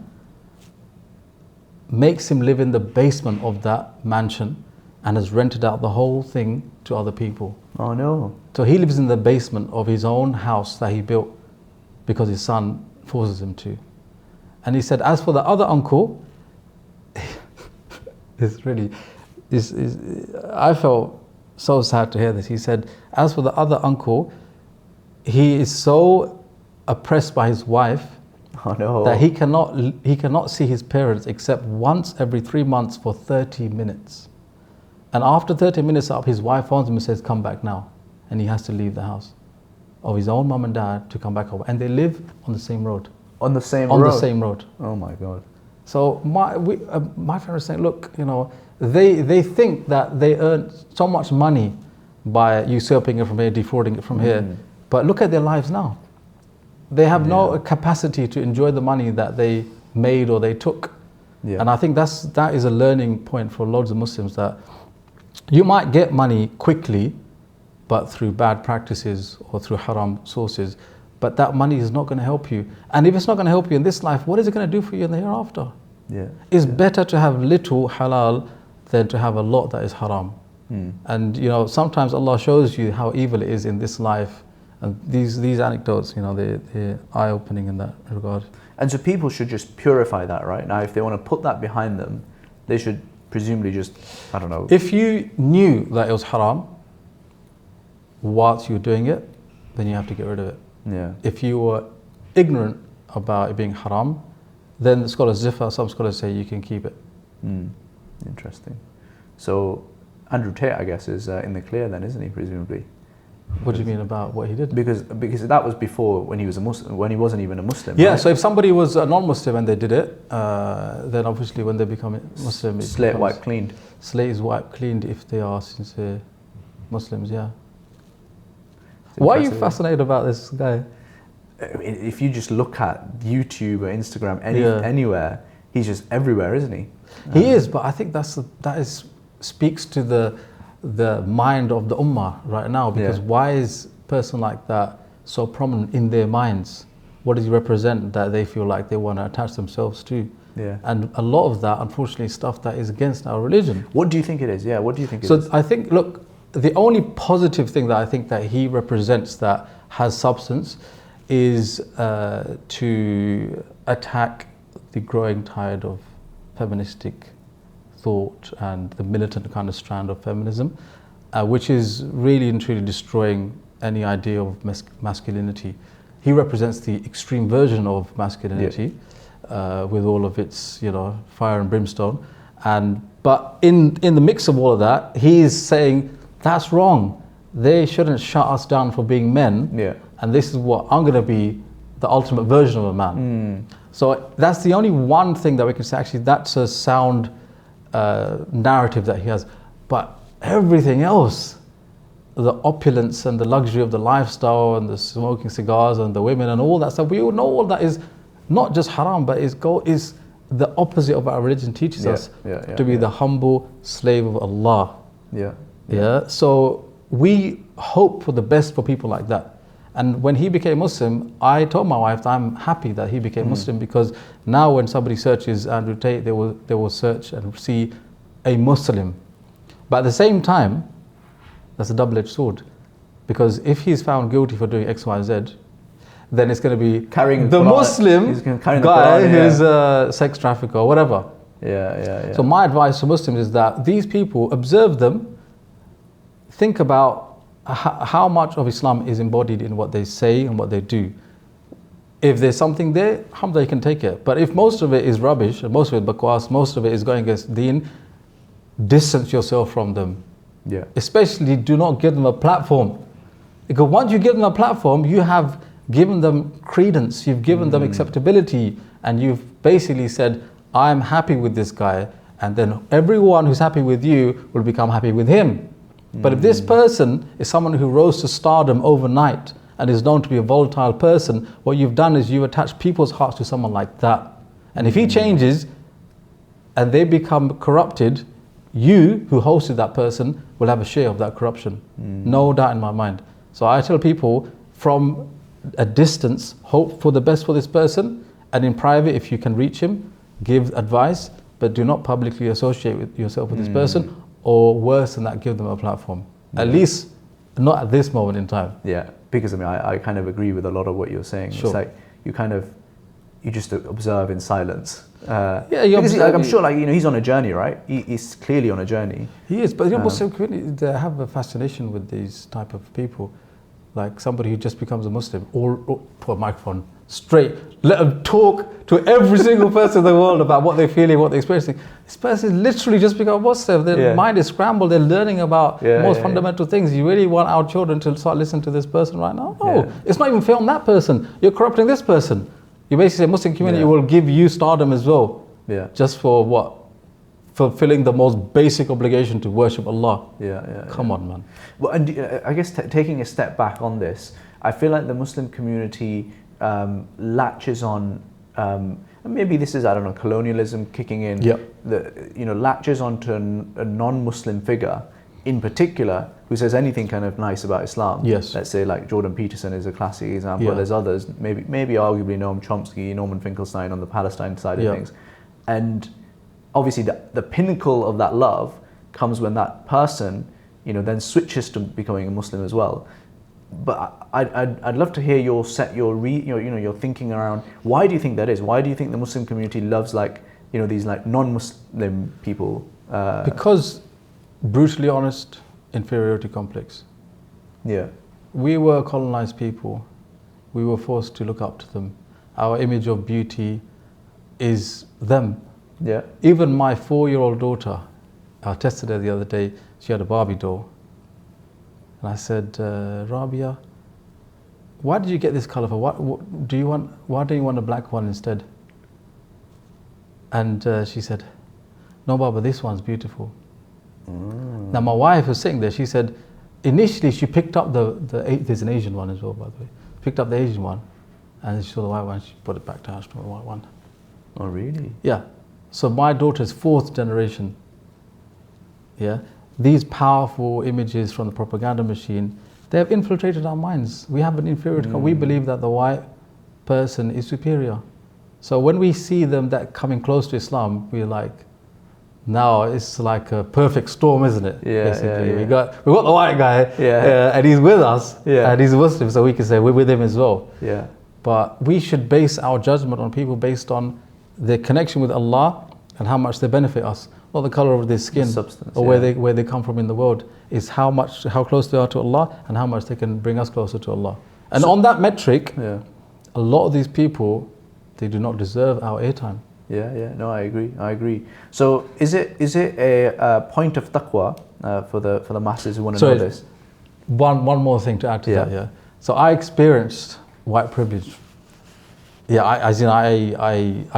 makes him live in the basement of that mansion and has rented out the whole thing to other people. Oh no. So he lives in the basement of his own house that he built because his son forces him to. And he said, as for the other uncle, I felt so sad to hear this. He said, as for the other uncle, he is so oppressed by his wife that he cannot see his parents except once every 3 months for 30 minutes. And after 30 minutes up, his wife phones him and says, come back now. And he has to leave the house of his own mum and dad to come back home. And they live on the same road. On the same road? On the same road. Oh my God. So my friend was saying, look, they think that they earn so much money by usurping it from here, defrauding it from here. But look at their lives now. They have no capacity to enjoy the money that they made or they took. Yeah. And I think that is a learning point for loads of Muslims, that you might get money quickly, but through bad practices or through haram sources, but that money is not going to help you. And if it's not going to help you in this life, what is it going to do for you in the hereafter? Yeah. It's better to have little halal than to have a lot that is haram. And sometimes Allah shows you how evil it is in this life. And these anecdotes, they're eye-opening in that regard. And so people should just purify that, right? Now, if they want to put that behind them, they should presumably just, I don't know. If you knew that it was haram whilst you were doing it, then you have to get rid of it. Yeah. If you were ignorant about it being haram, then the scholars differ. Some scholars say you can keep it. Interesting. So Andrew Tate, I guess, is in the clear then, isn't he, presumably? What do you mean about what he did? Because that was before, when he was a Muslim, when he wasn't even a Muslim. Yeah, right? so if somebody was a non-Muslim and they did it, then obviously when they become a Muslim, slate wiped cleaned. Slate is wiped cleaned if they are sincere Muslims. Yeah. Why are you fascinated about this guy? If you just look at YouTube or Instagram, anywhere, he's just everywhere, isn't he? He is, but I think that speaks to the mind of the ummah right now, because why is a person like that so prominent in their minds? What does he represent that they feel like they want to attach themselves to? Yeah. And a lot of that, unfortunately, is stuff that is against our religion. What do you think it is? Yeah, what do you think it is? So I think, look, the only positive thing that I think that he represents that has substance is to attack the growing tide of feministic thought and the militant kind of strand of feminism, which is really and truly destroying any idea of masculinity. He represents the extreme version of masculinity, with all of its, fire and brimstone. But in the mix of all of that, he is saying that's wrong. They shouldn't shut us down for being men. Yeah. And this is what I'm going to be, the ultimate version of a man. So that's the only one thing that we can say, actually, that's a sound narrative that he has. But everything else, the opulence and the luxury of the lifestyle and the smoking cigars and the women and all that stuff, we all know all that is not just haram, but is the opposite of what our religion teaches us, to be the humble slave of Allah. Yeah. So we hope for the best for people like that. And when he became Muslim, I told my wife that I'm happy that he became Muslim, because now when somebody searches Andrew Tate, they will search and see a Muslim. But at the same time, that's a double-edged sword, because if he's found guilty for doing X, Y, Z, then it's going to be carrying the Muslim guy who's a sex trafficker or whatever. Yeah. So my advice to Muslims is that these people, observe them, think about how much of Islam is embodied in what they say and what they do. If there's something there, alhamdulillah, you can take it. But if most of it is rubbish, and most of it bakwas, most of it is going against deen, distance yourself from them. Yeah. Especially do not give them a platform. Because once you give them a platform, you have given them credence, you've given them acceptability, and you've basically said, I'm happy with this guy, and then everyone who's happy with you will become happy with him. But if this person is someone who rose to stardom overnight and is known to be a volatile person, what you've done is you've attached people's hearts to someone like that. And if he changes and they become corrupted, you who hosted that person will have a share of that corruption. No doubt in my mind. So I tell people from a distance, hope for the best for this person, and in private, if you can reach him, give advice, but do not publicly associate with yourself with this person, or worse than that, give them a platform. At least not at this moment in time. Yeah, because I mean, I kind of agree with a lot of what you're saying. Sure. It's like you just observe in silence. Because I'm sure, like, you know, he's on a journey, right? He's clearly on a journey. He is, but you know, Muslim community, they have a fascination with these type of people. Like somebody who just becomes a Muslim, or put a microphone straight, let them talk to every single person in the world about what they're feeling, what they're experiencing. This person literally just become Muslim. Their mind is scrambled. They're learning about most fundamental things. You really want our children to start listening to this person right now? No, it's not even fair on that person. You're corrupting this person. You basically say Muslim community will give you stardom as well. Yeah. Just for what? Fulfilling the most basic obligation to worship Allah. Come on, man. Well, and I guess taking a step back on this, I feel like the Muslim community latches on, and maybe this is, I don't know, colonialism kicking in. Latches onto a non-Muslim figure, in particular, who says anything kind of nice about Islam. Yes. Let's say like Jordan Peterson is a classic example. There's others, maybe arguably Noam Chomsky, Norman Finkelstein on the Palestine side of things, and obviously the pinnacle of that love comes when that person, you know, then switches to becoming a Muslim as well. But I'd love to hear your thinking around, why do you think that is? Why do you think the Muslim community loves, like, you know, these like non-Muslim people? Because, brutally honest, inferiority complex. Yeah. We were colonized people. We were forced to look up to them. Our image of beauty is them. Yeah. Even my 4-year-old daughter, I tested her the other day, she had a Barbie doll. And I said, Rabia, why did you get this color for? Why don't you want a black one instead? And she said, no, Baba, this one's beautiful. Now my wife was sitting there, she said, initially she picked up there's an Asian one as well, by the way. Picked up the Asian one, and she saw the white one, she put it back down, she took the white one. Oh, really? Yeah. So my daughter's 4th generation. Yeah. These powerful images from the propaganda machine, they have infiltrated our minds. We have an inferiority. We believe that the white person is superior. So when we see them that coming close to Islam, we're like, now it's like a perfect storm, isn't it? Basically. We got the white guy, and he's with us, and he's Muslim, so we can say we're with him as well. Yeah. But we should base our judgment on people based on their connection with Allah and how much they benefit us, not the color of their skin, substance, or where they come from in the world. Is how close they are to Allah and how much they can bring us closer to Allah. And on that metric, a lot of these people, they do not deserve our airtime. No, I agree. So is it a point of taqwa for the masses who want to know this? One more thing to add to that. So I experienced white privilege. I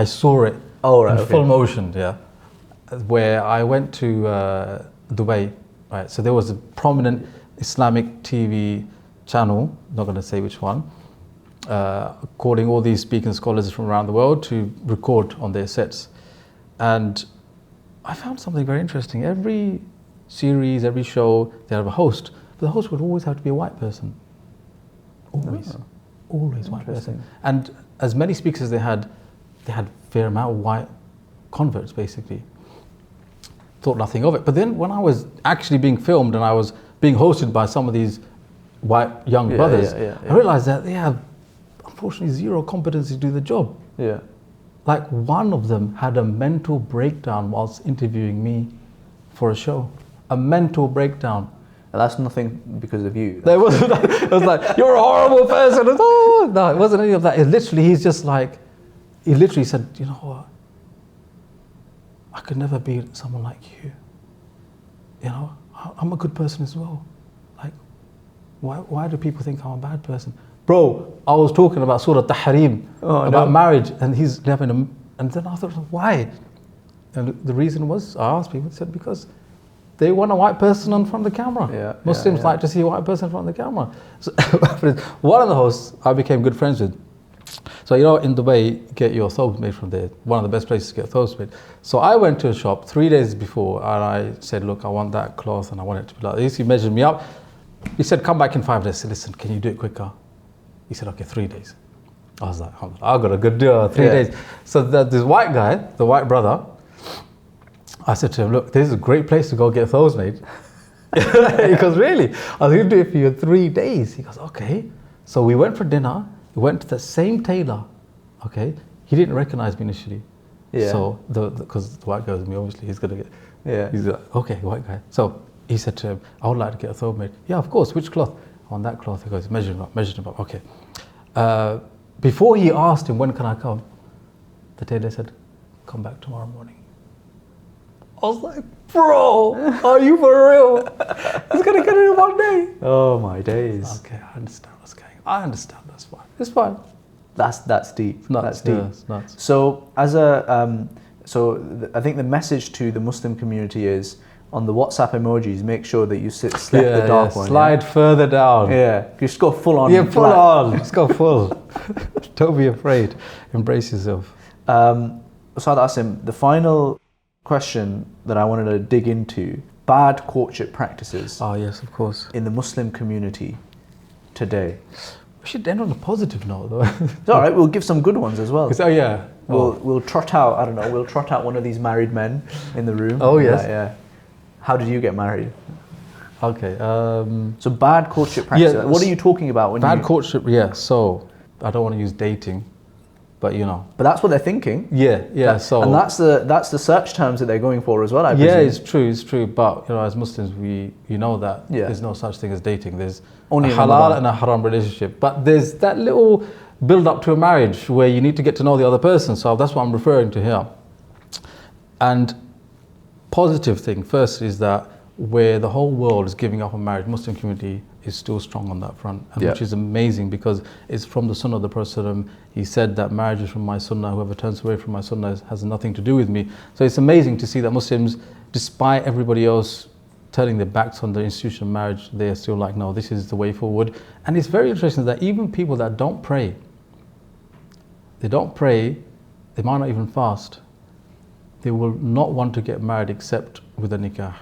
saw it in full motion. Where I went to Dubai. Right. So there was a prominent Islamic TV channel, not going to say which one, calling all these speaking scholars from around the world to record on their sets. And I found something very interesting. Every series, every show, they have a host. But the host would always have to be a white person. Always. Oh. Always white person. And as many speakers as they had a fair amount of white converts, basically. Thought nothing of it. But then when I was actually being filmed and I was being hosted by some of these white young brothers, I realized that they have, unfortunately, zero competency to do the job. Yeah. Like one of them had a mental breakdown whilst interviewing me for a show. A mental breakdown. And that's nothing because of you. There wasn't. It was like, you're a horrible person. No, it wasn't any of that. It literally, he's just like, he literally said, you know what? I could never be someone like you. You know, I'm a good person as well. Like, why do people think I'm a bad person? Bro, I was talking about Surah Tahrim, about marriage, and he's having and then I thought, why? And the reason was, I asked people, they said, because they want a white person in front of the camera. Muslims like to see a white person in front of the camera. So one of the hosts I became good friends with. So, you know, in Dubai, get your thobes made from there. One of the best places to get thobes made. So I went to a shop 3 days before and I said, look, I want that cloth and I want it to be like this. He measured me up. He said, come back in 5 days. I said, listen, can you do it quicker? He said, okay, 3 days. I was like, I got a good deal, 3 days. So this white guy, the white brother, I said to him, look, this is a great place to go get thobes made. He goes, really? I was going to do it for you in 3 days. He goes, okay. So we went for dinner. We went to the same tailor, okay? He didn't recognize me initially. So, because the white guy was me, obviously, he's going to get, he's like, okay, white guy. So he said to him, I would like to get a thobe made. Yeah, of course, which cloth? On that cloth. He goes, measure him up, okay. Before he asked him, when can I come? The tailor said, come back tomorrow morning. I was like, bro, are you for real? He's going to get it in 1 day. Oh my days. Okay, I understand what's going on. I understand, that's fine. It's fine. That's deep. That's deep. Yeah, it's nuts. So as a I think the message to the Muslim community is on the WhatsApp emojis, make sure that you select the dark one. Slide further down. Yeah, just go full on. Yeah, full on. Just go full. Don't be afraid. Embrace yourself. Ustadh Asim, the final question that I wanted to dig into: bad courtship practices. Oh yes, of course. In the Muslim community today. We should end on a positive note, though. It's all right. We'll give some good ones as well. Oh yeah. We'll trot out. I don't know. We'll trot out one of these married men in the room. Oh yes. Yeah. How did you get married? Okay. So bad courtship practices. Yeah, what are you talking about when bad courtship? Yeah. So I don't want to use dating, but you know. But that's what they're thinking. Yeah. Yeah. And that's the search terms that they're going for as well. I presume. Yeah, it's true. It's true. But you know, as Muslims, you know that there's no such thing as dating. There's only a halal and a haram relationship. But there's that little build up to a marriage where you need to get to know the other person. So that's what I'm referring to here. And positive thing first is that where the whole world is giving up on marriage, Muslim community is still strong on that front, and which is amazing because it's from the sunnah of the Prophet. He said that marriage is from my sunnah. Whoever turns away from my sunnah has nothing to do with me. So it's amazing to see that Muslims, despite everybody else turning their backs on the institution of marriage, they are still like, no, this is the way forward. And it's very interesting that even people that don't pray, they might not even fast, they will not want to get married except with a nikah.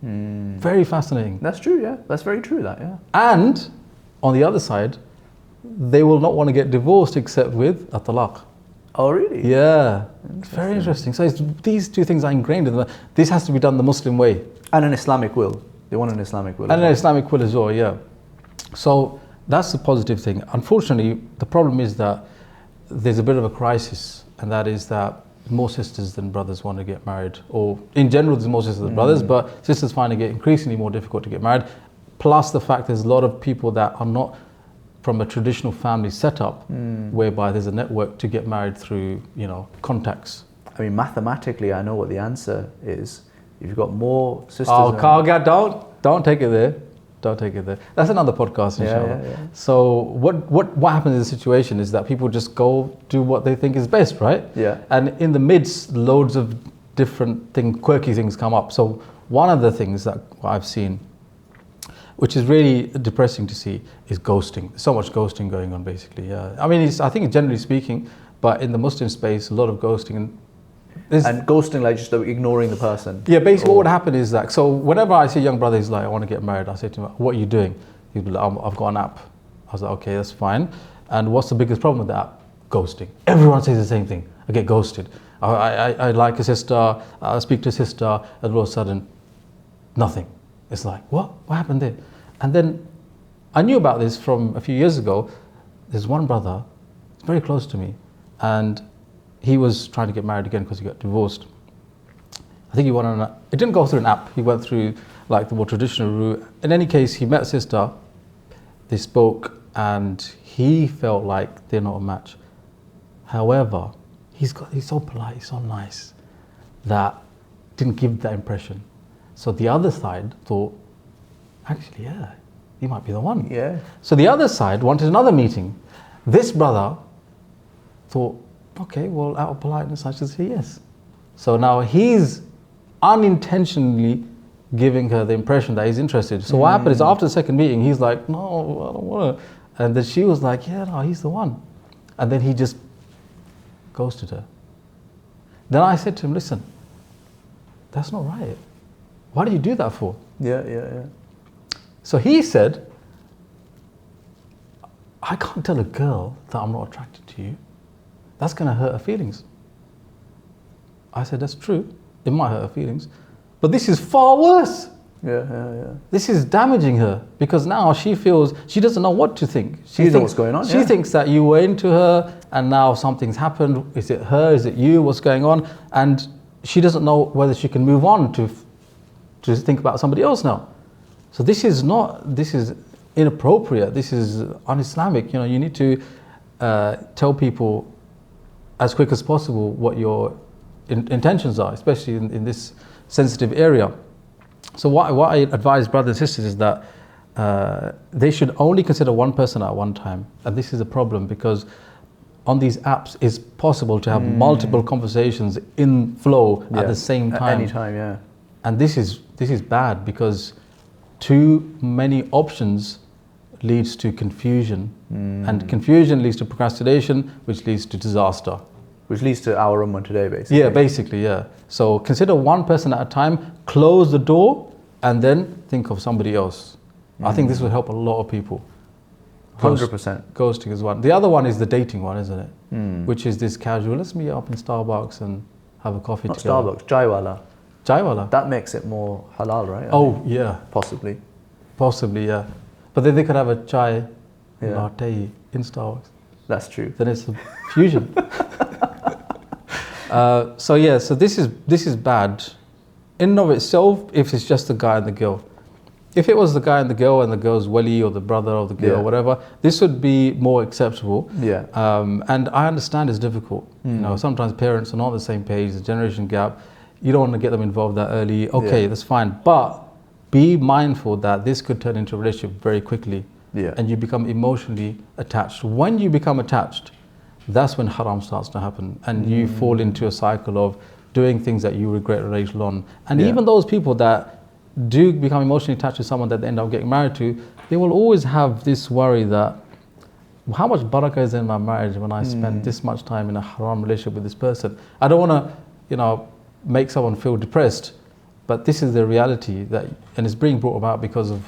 Very fascinating. That's true, yeah. That's very true, that, yeah. And on the other side, they will not want to get divorced except with a talaq. Oh, really? Yeah. Very interesting. So these two things are ingrained in them. This has to be done the Muslim way. And an Islamic will. They want an Islamic will. And an Islamic will as well, yeah. So that's the positive thing. Unfortunately, the problem is that there's a bit of a crisis, and that is that more sisters than brothers want to get married, or in general there's more sisters than brothers, but sisters find it increasingly more difficult to get married, plus the fact there's a lot of people that are not from a traditional family setup whereby there's a network to get married through, you know, contacts. I mean, mathematically I know what the answer is. If you've got more sisters... Don't take it there. Don't take it there. That's another podcast, inshallah. Yeah. So what happens in the situation is that people just go do what they think is best, right? Yeah. And in the midst, loads of different quirky things come up. So one of the things that I've seen, which is really depressing to see, is ghosting. So much ghosting going on, basically. I mean, I think generally speaking, but in the Muslim space, a lot of ghosting. And And ghosting, like just ignoring the person. Yeah, basically what would happen is that, so whenever I see a young brother, he's like, I want to get married, I say to him, what are you doing? He'd be like, I've got an app. I was like, okay, that's fine. And what's the biggest problem with the app? Ghosting. Everyone says the same thing. I get ghosted. I like a sister, I speak to a sister, and all of a sudden, nothing. It's like, what happened there? And then I knew about this from a few years ago. There's one brother, very close to me, and he was trying to get married again because he got divorced. I think he went on it didn't go through an app, he went through like the more traditional route. In any case, he met a sister, they spoke, and he felt like they're not a match. However, he's so polite, he's so nice, that didn't give that impression. So the other side thought, actually, yeah, he might be the one. Yeah. So the other side wanted another meeting. This brother thought, okay, well, out of politeness, I should say yes. So now he's unintentionally giving her the impression that he's interested. So what happened is after the second meeting, he's like, no, I don't want to. And then she was like, yeah, no, he's the one. And then he just ghosted her. Then I said to him, listen, that's not right. Why do you do that for? Yeah. So he said, I can't tell a girl that I'm not attracted to you. That's going to hurt her feelings. I said, that's true. It might hurt her feelings. But this is far worse. Yeah. This is damaging her because now she feels, she doesn't know what to think. She knows what's going on. She thinks that you were into her and now something's happened. Is it her? Is it you? What's going on? And she doesn't know whether she can move on to think about somebody else now. So this is inappropriate. This is un-Islamic. You know, you need to tell people as quick as possible what your intentions are, especially in this sensitive area. So what I advise brothers and sisters is that they should only consider one person at one time. And this is a problem because on these apps it's possible to have multiple conversations in flow at the same time. At any time, yeah. And this is bad because too many options leads to confusion. And confusion leads to procrastination, which leads to disaster. Which leads to our Ummah today, basically. Yeah, basically, yeah. So consider one person at a time, close the door, and then think of somebody else. I think this would help a lot of people. 100%. Ghosting is one. The other one is the dating one, isn't it? Which is this casual, let's meet up in Starbucks and have a coffee Not together. Starbucks, Chaiwala. Chaiwala? That makes it more halal, right? Yeah. Possibly. Possibly, yeah. But then they could have a chai latte in Starbucks. That's true. Then it's a fusion. So this is bad in and of itself if it's just the guy and the girl. If it was the guy and the girl's wali or the brother of the girl or whatever, this would be more acceptable. Yeah. And I understand it's difficult. You know, sometimes parents are not on the same page, there's a generation gap. You don't want to get them involved that early. Okay, that's fine. But be mindful that this could turn into a relationship very quickly. Yeah. And you become emotionally attached. When you become attached, that's when haram starts to happen. And you fall into a cycle of doing things that you regret later on. And even those people that do become emotionally attached to someone that they end up getting married to, they will always have this worry that, how much barakah is in my marriage when I spend this much time in a haram relationship with this person? I don't want to, make someone feel depressed, but this is the reality and it's being brought about because of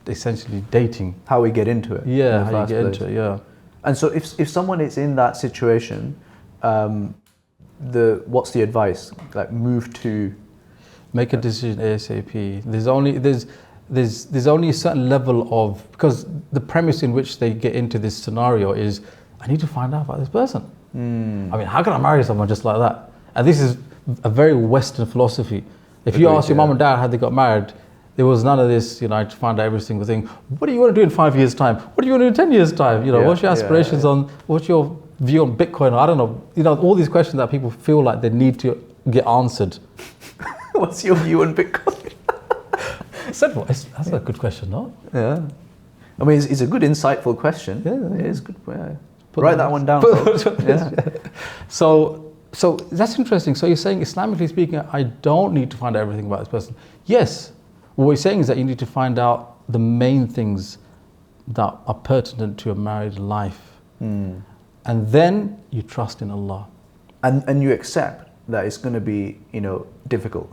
essentially dating. How we get into it. Yeah, how you get into it, yeah. And so if someone is in that situation, what's the advice? Like make a decision ASAP. There's only a certain level of, because the premise in which they get into this scenario is, I need to find out about this person. I mean, how can I marry someone just like that? And this is a very Western philosophy. If you ask your mom and dad how they got married, there was none of this, I find out every single thing. What do you want to do in 5 years' time? What do you want to do in 10 years' time? What's your aspirations on, what's your view on Bitcoin? I don't know. All these questions that people feel like they need to get answered. What's your view on Bitcoin? That's a good question, no? Yeah. I mean, it's a good, insightful question. Yeah. It is good. Yeah. Write that one down. So that's interesting. So you're saying, Islamically speaking, I don't need to find out everything about this person. Yes. What we're saying is that you need to find out the main things that are pertinent to a married life. And then you trust in Allah. And you accept that it's going to be, you know, difficult.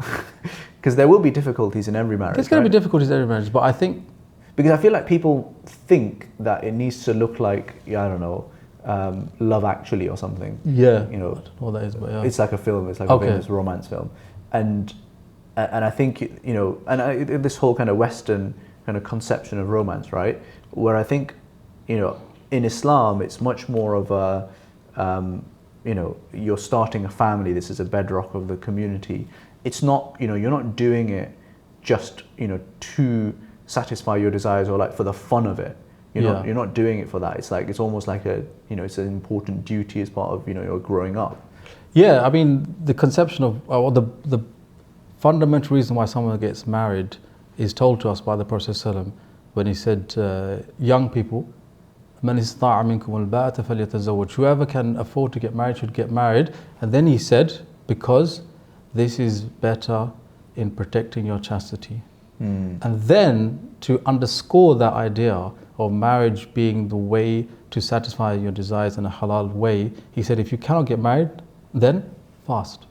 Because there will be difficulties in every marriage. There's going to be difficulties in every marriage, but I think... Because I feel like people think that it needs to look like, I don't know, Love Actually or something. Yeah. You know, I don't know what that is, but yeah. It's like a film. It's like a famous romance film. And I think, you know, and this whole kind of Western kind of conception of romance, right? Where I think, you know, in Islam, it's much more of a, you know, you're starting a family. This is a bedrock of the community. It's not, you know, you're not doing it just, you know, to satisfy your desires or like for the fun of it. You're not doing it for that. It's like, it's almost like a, you know, it's an important duty as part of, you know, your growing up. Yeah, I mean, the conception of, or the fundamental reason why someone gets married is told to us by the Prophet ﷺ when he said, young people, مَنِ اسْتَطَاعَ مِنْكُمُ الْبَاءَةَ فَلْيَتَزَوَّجْ. Whoever can afford to get married should get married. And then he said, because this is better in protecting your chastity. And then to underscore that idea of marriage being the way to satisfy your desires in a halal way, he said, if you cannot get married, then fast.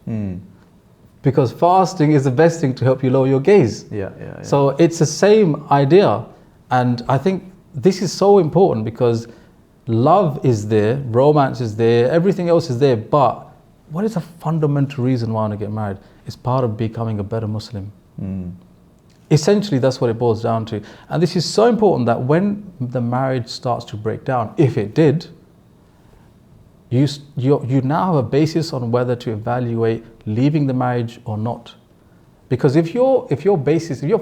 Because fasting is the best thing to help you lower your gaze. Yeah. So it's the same idea. And I think this is so important because love is there, romance is there, everything else is there. But what is a fundamental reason why I want to get married? It's part of becoming a better Muslim. Essentially, that's what it boils down to. And this is so important that when the marriage starts to break down, if it did, you now have a basis on whether to evaluate leaving the marriage or not. Because if your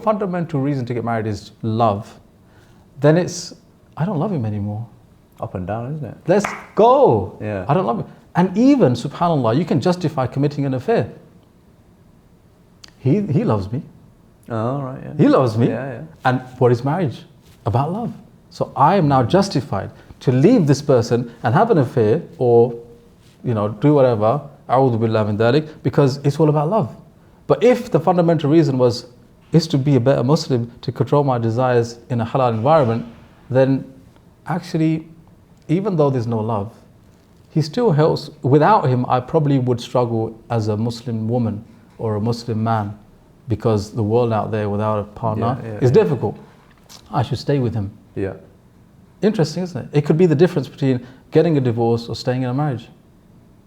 fundamental reason to get married is love, then it's, I don't love him anymore. Up and down, isn't it? Let's go. Yeah. I don't love him. And even, subhanAllah, you can justify committing an affair. He loves me. Oh, right, yeah. He loves me. Yeah. And what is marriage? About love. So I am now justified to leave this person and have an affair or, you know, do whatever, a'udhu billah min dhalik, because it's all about love. But if the fundamental reason is to be a better Muslim, to control my desires in a halal environment, then actually, even though there's no love, he still helps. Without him, I probably would struggle as a Muslim woman or a Muslim man, because the world out there without a partner is difficult. I should stay with him. Yeah. Interesting, isn't it? It could be the difference between getting a divorce or staying in a marriage.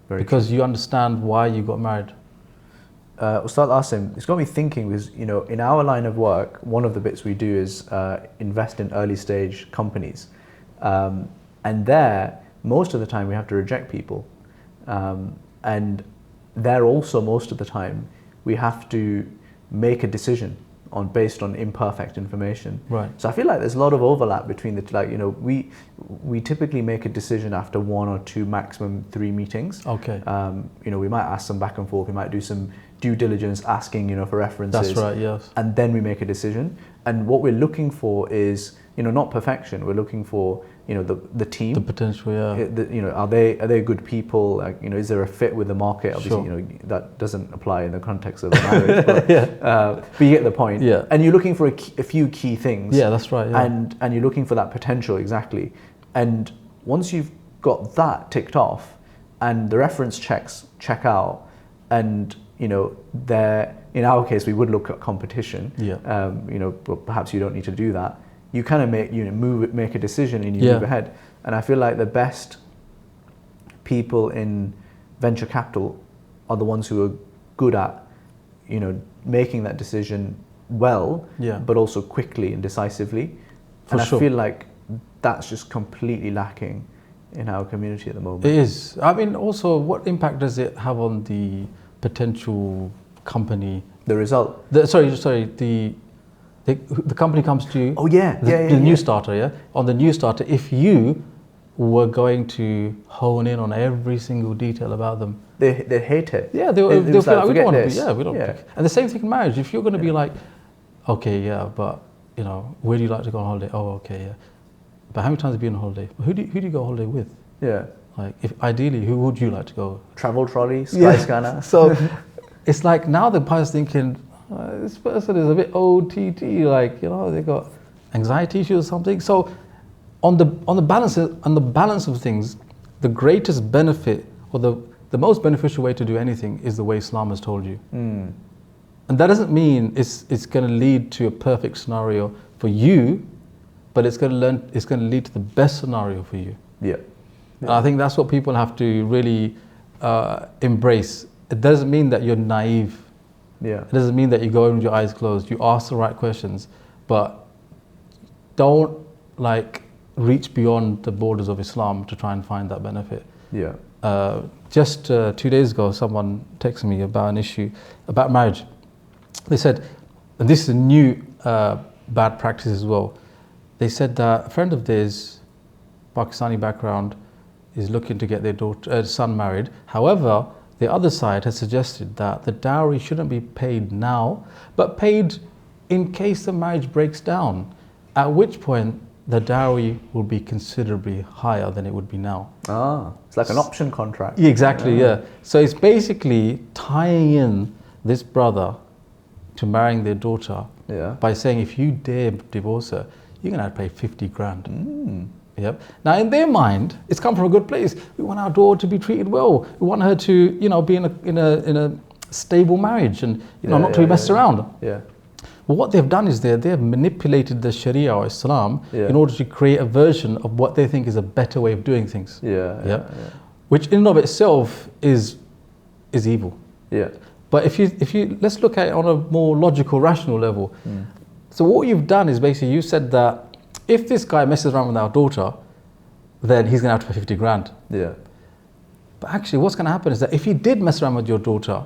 Because you understand why you got married. Ustadh Asim, it's got me thinking because, you know, in our line of work, one of the bits we do is invest in early stage companies. And there, most of the time we have to reject people. And there also, most of the time, we have to make a decision based on imperfect information. Right. So I feel like there's a lot of overlap between the two. Like, you know, we typically make a decision after 1 or 2, maximum 3 meetings. Okay. You know, we might ask some back and forth. We might do some due diligence, asking, you know, for references. That's right. Yes. And then we make a decision. And what we're looking for is, you know, not perfection. We're looking for, you know, the team, the potential. Yeah. You know, are they good people? Like, you know, is there a fit with the market? Obviously, Sure. you know, that doesn't apply in the context of a marriage. But, but you get the point. Yeah. And you're looking for a few key things. Yeah, that's right. Yeah. And you're looking for that potential, exactly. And once you've got that ticked off, and the reference checks check out, and you know, in our case, we would look at competition. Yeah. You know, but perhaps you don't need to do that. You kind of make a decision and you move ahead. And I feel like the best people in venture capital are the ones who are good at, you know, making that decision well, but also quickly and decisively. I feel like that's just completely lacking in our community at the moment. It is. I mean, also, what impact does it have on the potential company? The result. The company comes to you. Oh yeah, the new starter. Yeah, on the new starter, if you were going to hone in on every single detail about them, they hate it. Yeah, they'll feel like we don't want to be. Yeah, we don't. Yeah. And the same thing in marriage. If you're going to be like, okay, yeah, but you know, where do you like to go on holiday? Oh, okay, yeah. But how many times have you been on holiday? Who do you go on holiday with? Yeah. Like, if ideally, who would you like to go? Travel trolley, Skyscanner. So it's like now the person's thinking, this person is a bit OTT, like, you know, they got anxiety issues or something. So on the balance of things, the greatest benefit or the most beneficial way to do anything is the way Islam has told you. Mm. And that doesn't mean it's going to lead to a perfect scenario for you, but it's going to lead to the best scenario for you. Yeah. And I think that's what people have to really embrace. It doesn't mean that you're naive. Yeah. It doesn't mean that you go in with your eyes closed. You ask the right questions, but don't like reach beyond the borders of Islam to try and find that benefit. Yeah. Just 2 days ago, someone texted me about an issue about marriage. They said, and this is a new bad practice as well. They said that a friend of theirs, Pakistani background, is looking to get their son married. However, the other side has suggested that the dowry shouldn't be paid now, but paid in case the marriage breaks down, at which point the dowry will be considerably higher than it would be now. Ah, it's like an option contract. Exactly, yeah. So it's basically tying in this brother to marrying their daughter by saying, if you dare divorce her, you're going to have to pay 50 grand. Mm. Yep. Now, in their mind, it's come from a good place. We want our daughter to be treated well. We want her to, be in a stable marriage and not to be messed around. Yeah. But what they've done is they have manipulated the Sharia or Islam in order to create a version of what they think is a better way of doing things. Yeah. Which in and of itself is evil. Yeah. But if you let's look at it on a more logical, rational level. Mm. So what you've done is basically you said that if this guy messes around with our daughter, then he's going to have to pay 50 grand. Yeah. But actually what's going to happen is that if he did mess around with your daughter,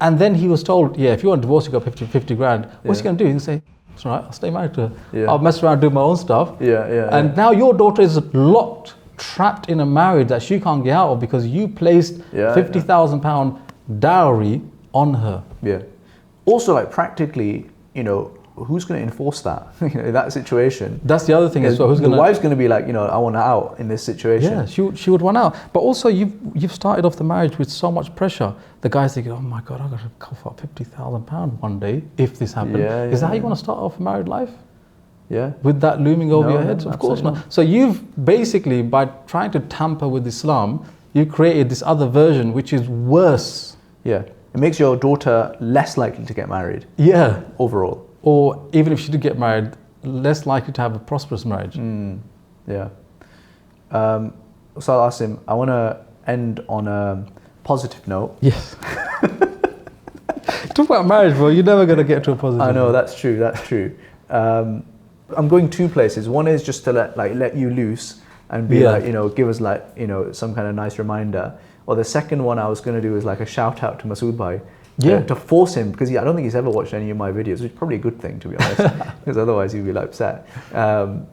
and then he was told, if you want a divorce, you got 50 grand, what's he going to do? He's going to say, it's all right, I'll stay married to her. Yeah. I'll mess around, do my own stuff. And now your daughter is locked, trapped in a marriage that she can't get out of because you placed £50,000 dowry on her. Yeah. Also, like practically, who's going to enforce that in that situation? That's the other thing as well. The wife's going to be like, I want out in this situation. Yeah, she would want out. But also, you've started off the marriage with so much pressure. The guy's thinking, oh my God, I've got to cough up £50,000 one day if this happens. Is that how you want to start off a married life? Yeah. With that looming over your head? No, of course not. So you've basically, by trying to tamper with Islam, you created this other version which is worse. Yeah. It makes your daughter less likely to get married. Yeah. Overall. Or even if she did get married, less likely to have a prosperous marriage. Yeah. Ustadh Asim, I want to end on a positive note. Yes. Talk about marriage, bro. You're never going to get to a positive I know, note. that's true. I'm going two places. One is just to let you loose and be give us some kind of nice reminder. Or the second one I was going to do is like a shout out to Masood bhai. To force him, because I don't think he's ever watched any of my videos, which is probably a good thing, to be honest, because otherwise he'd be upset. I'll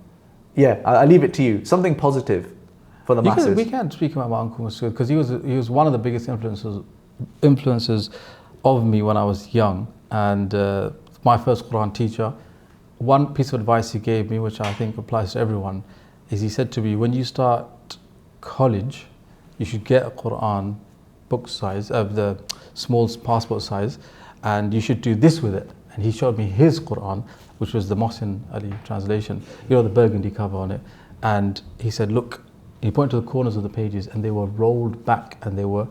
leave it to you. Something positive for the masses. We can't speak about my uncle Masood because he was one of the biggest influences of me when I was young, and my first Quran teacher. One piece of advice he gave me, which I think applies to everyone, is he said to me, when you start college, you should get a Quran book size of the small passport size, and you should do this with it. And he showed me his Quran, which was the Mohsin Ali translation, the burgundy cover on it. And he said, look, he pointed to the corners of the pages, and they were rolled back and they were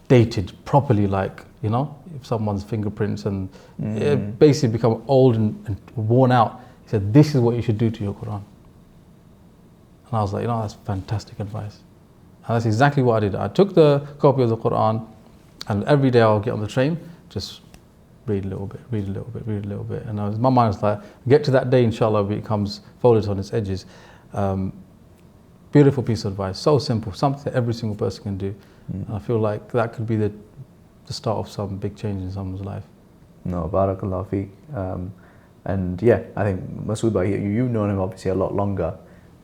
dated properly, like if someone's fingerprints, and it basically become old and worn out. He said, this is what you should do to your Quran. And I was like, that's fantastic advice. And that's exactly what I did. I took the copy of the Quran, and every day I'll get on the train, just read a little bit. And my mind was like, get to that day, inshallah, it becomes folded on its edges. Beautiful piece of advice, so simple, something that every single person can do. And I feel like that could be the start of some big change in someone's life. No, barakallah feek. And I think Masood bhai, you've known him obviously a lot longer,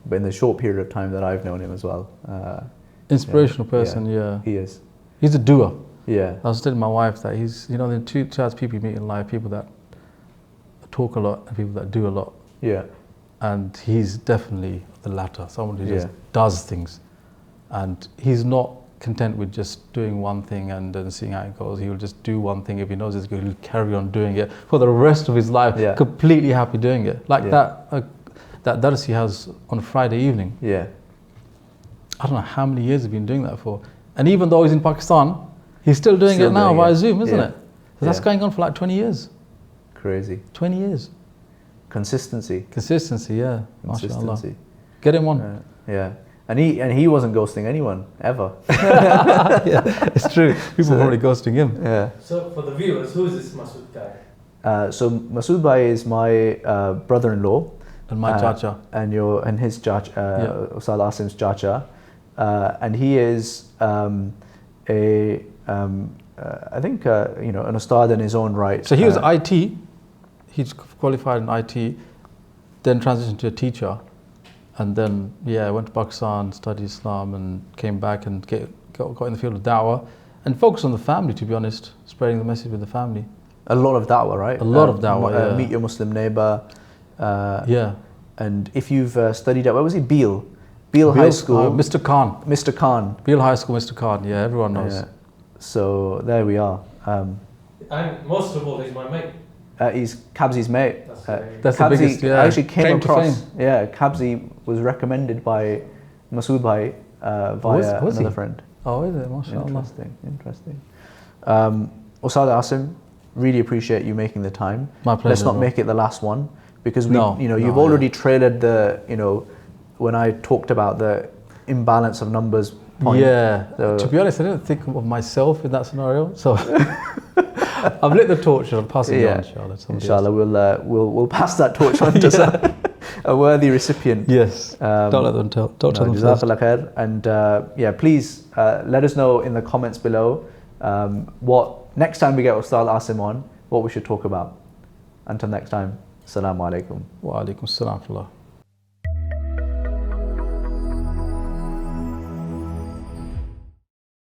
but in the short period of time that I've known him as well. Inspirational person, He is. He's a doer. Yeah. I was telling my wife that he's, there are two types of people you meet in life, people that talk a lot and people that do a lot. Yeah. And he's definitely the latter, someone who just does things. And he's not content with just doing one thing and then seeing how it goes. He'll just do one thing. If he knows it's good, he'll carry on doing it for the rest of his life, completely happy doing it. Like that dars he has on a Friday evening. Yeah. I don't know how many years he's been doing that for. And even though he's in Pakistan, he's still doing it now via Zoom, isn't it? So that's going on for like 20 years. Crazy. 20 years. Consistency. Consistency, yeah. Consistency. MashaAllah. Get him on. Yeah. And he wasn't ghosting anyone ever. Yeah, it's true. People were already ghosting him. Yeah. So for the viewers, who is this Masood guy? So Masood Bhai is my brother-in-law. And my chacha. And his chacha, Ustadh Asim's chacha. And he is I think an ustad in his own right. So he was IT. He's qualified in IT, then transitioned to a teacher, and then went to Pakistan, studied Islam, and came back and got in the field of da'wah and focused on the family. To be honest, spreading the message with the family. A lot of da'wah, right? A lot of da'wah. Meet your Muslim neighbor. Yeah. And if you've studied at, where was he? Beale High School. Mr. Khan. Mr. Khan. Beale High School, Mr. Khan. Yeah, everyone knows. Yeah. So there we are. And most of all, he's my mate. He's Kabzi's mate. That's the biggest. Yeah. I actually came across. To fame. Yeah, Kabzi was recommended by Masood Bhai via another friend. Oh, is it? MashaAllah. Interesting. Ustadh Asim, really appreciate you making the time. My pleasure. Let's not make it the last one, because you've already trailered the when I talked about the imbalance of numbers point. Yeah. To be honest, I didn't think of myself in that scenario. So I've lit the torch and I'm passing it on, inshallah. Inshallah, we'll pass that torch on to a worthy recipient. Yes. Don't let them tell. Don't tell them first. Jazakallah khair. And please let us know in the comments below what next time we get Ustadh Asim on, what we should talk about. Until next time, Assalamu alaikum. Wa alaikum assalam.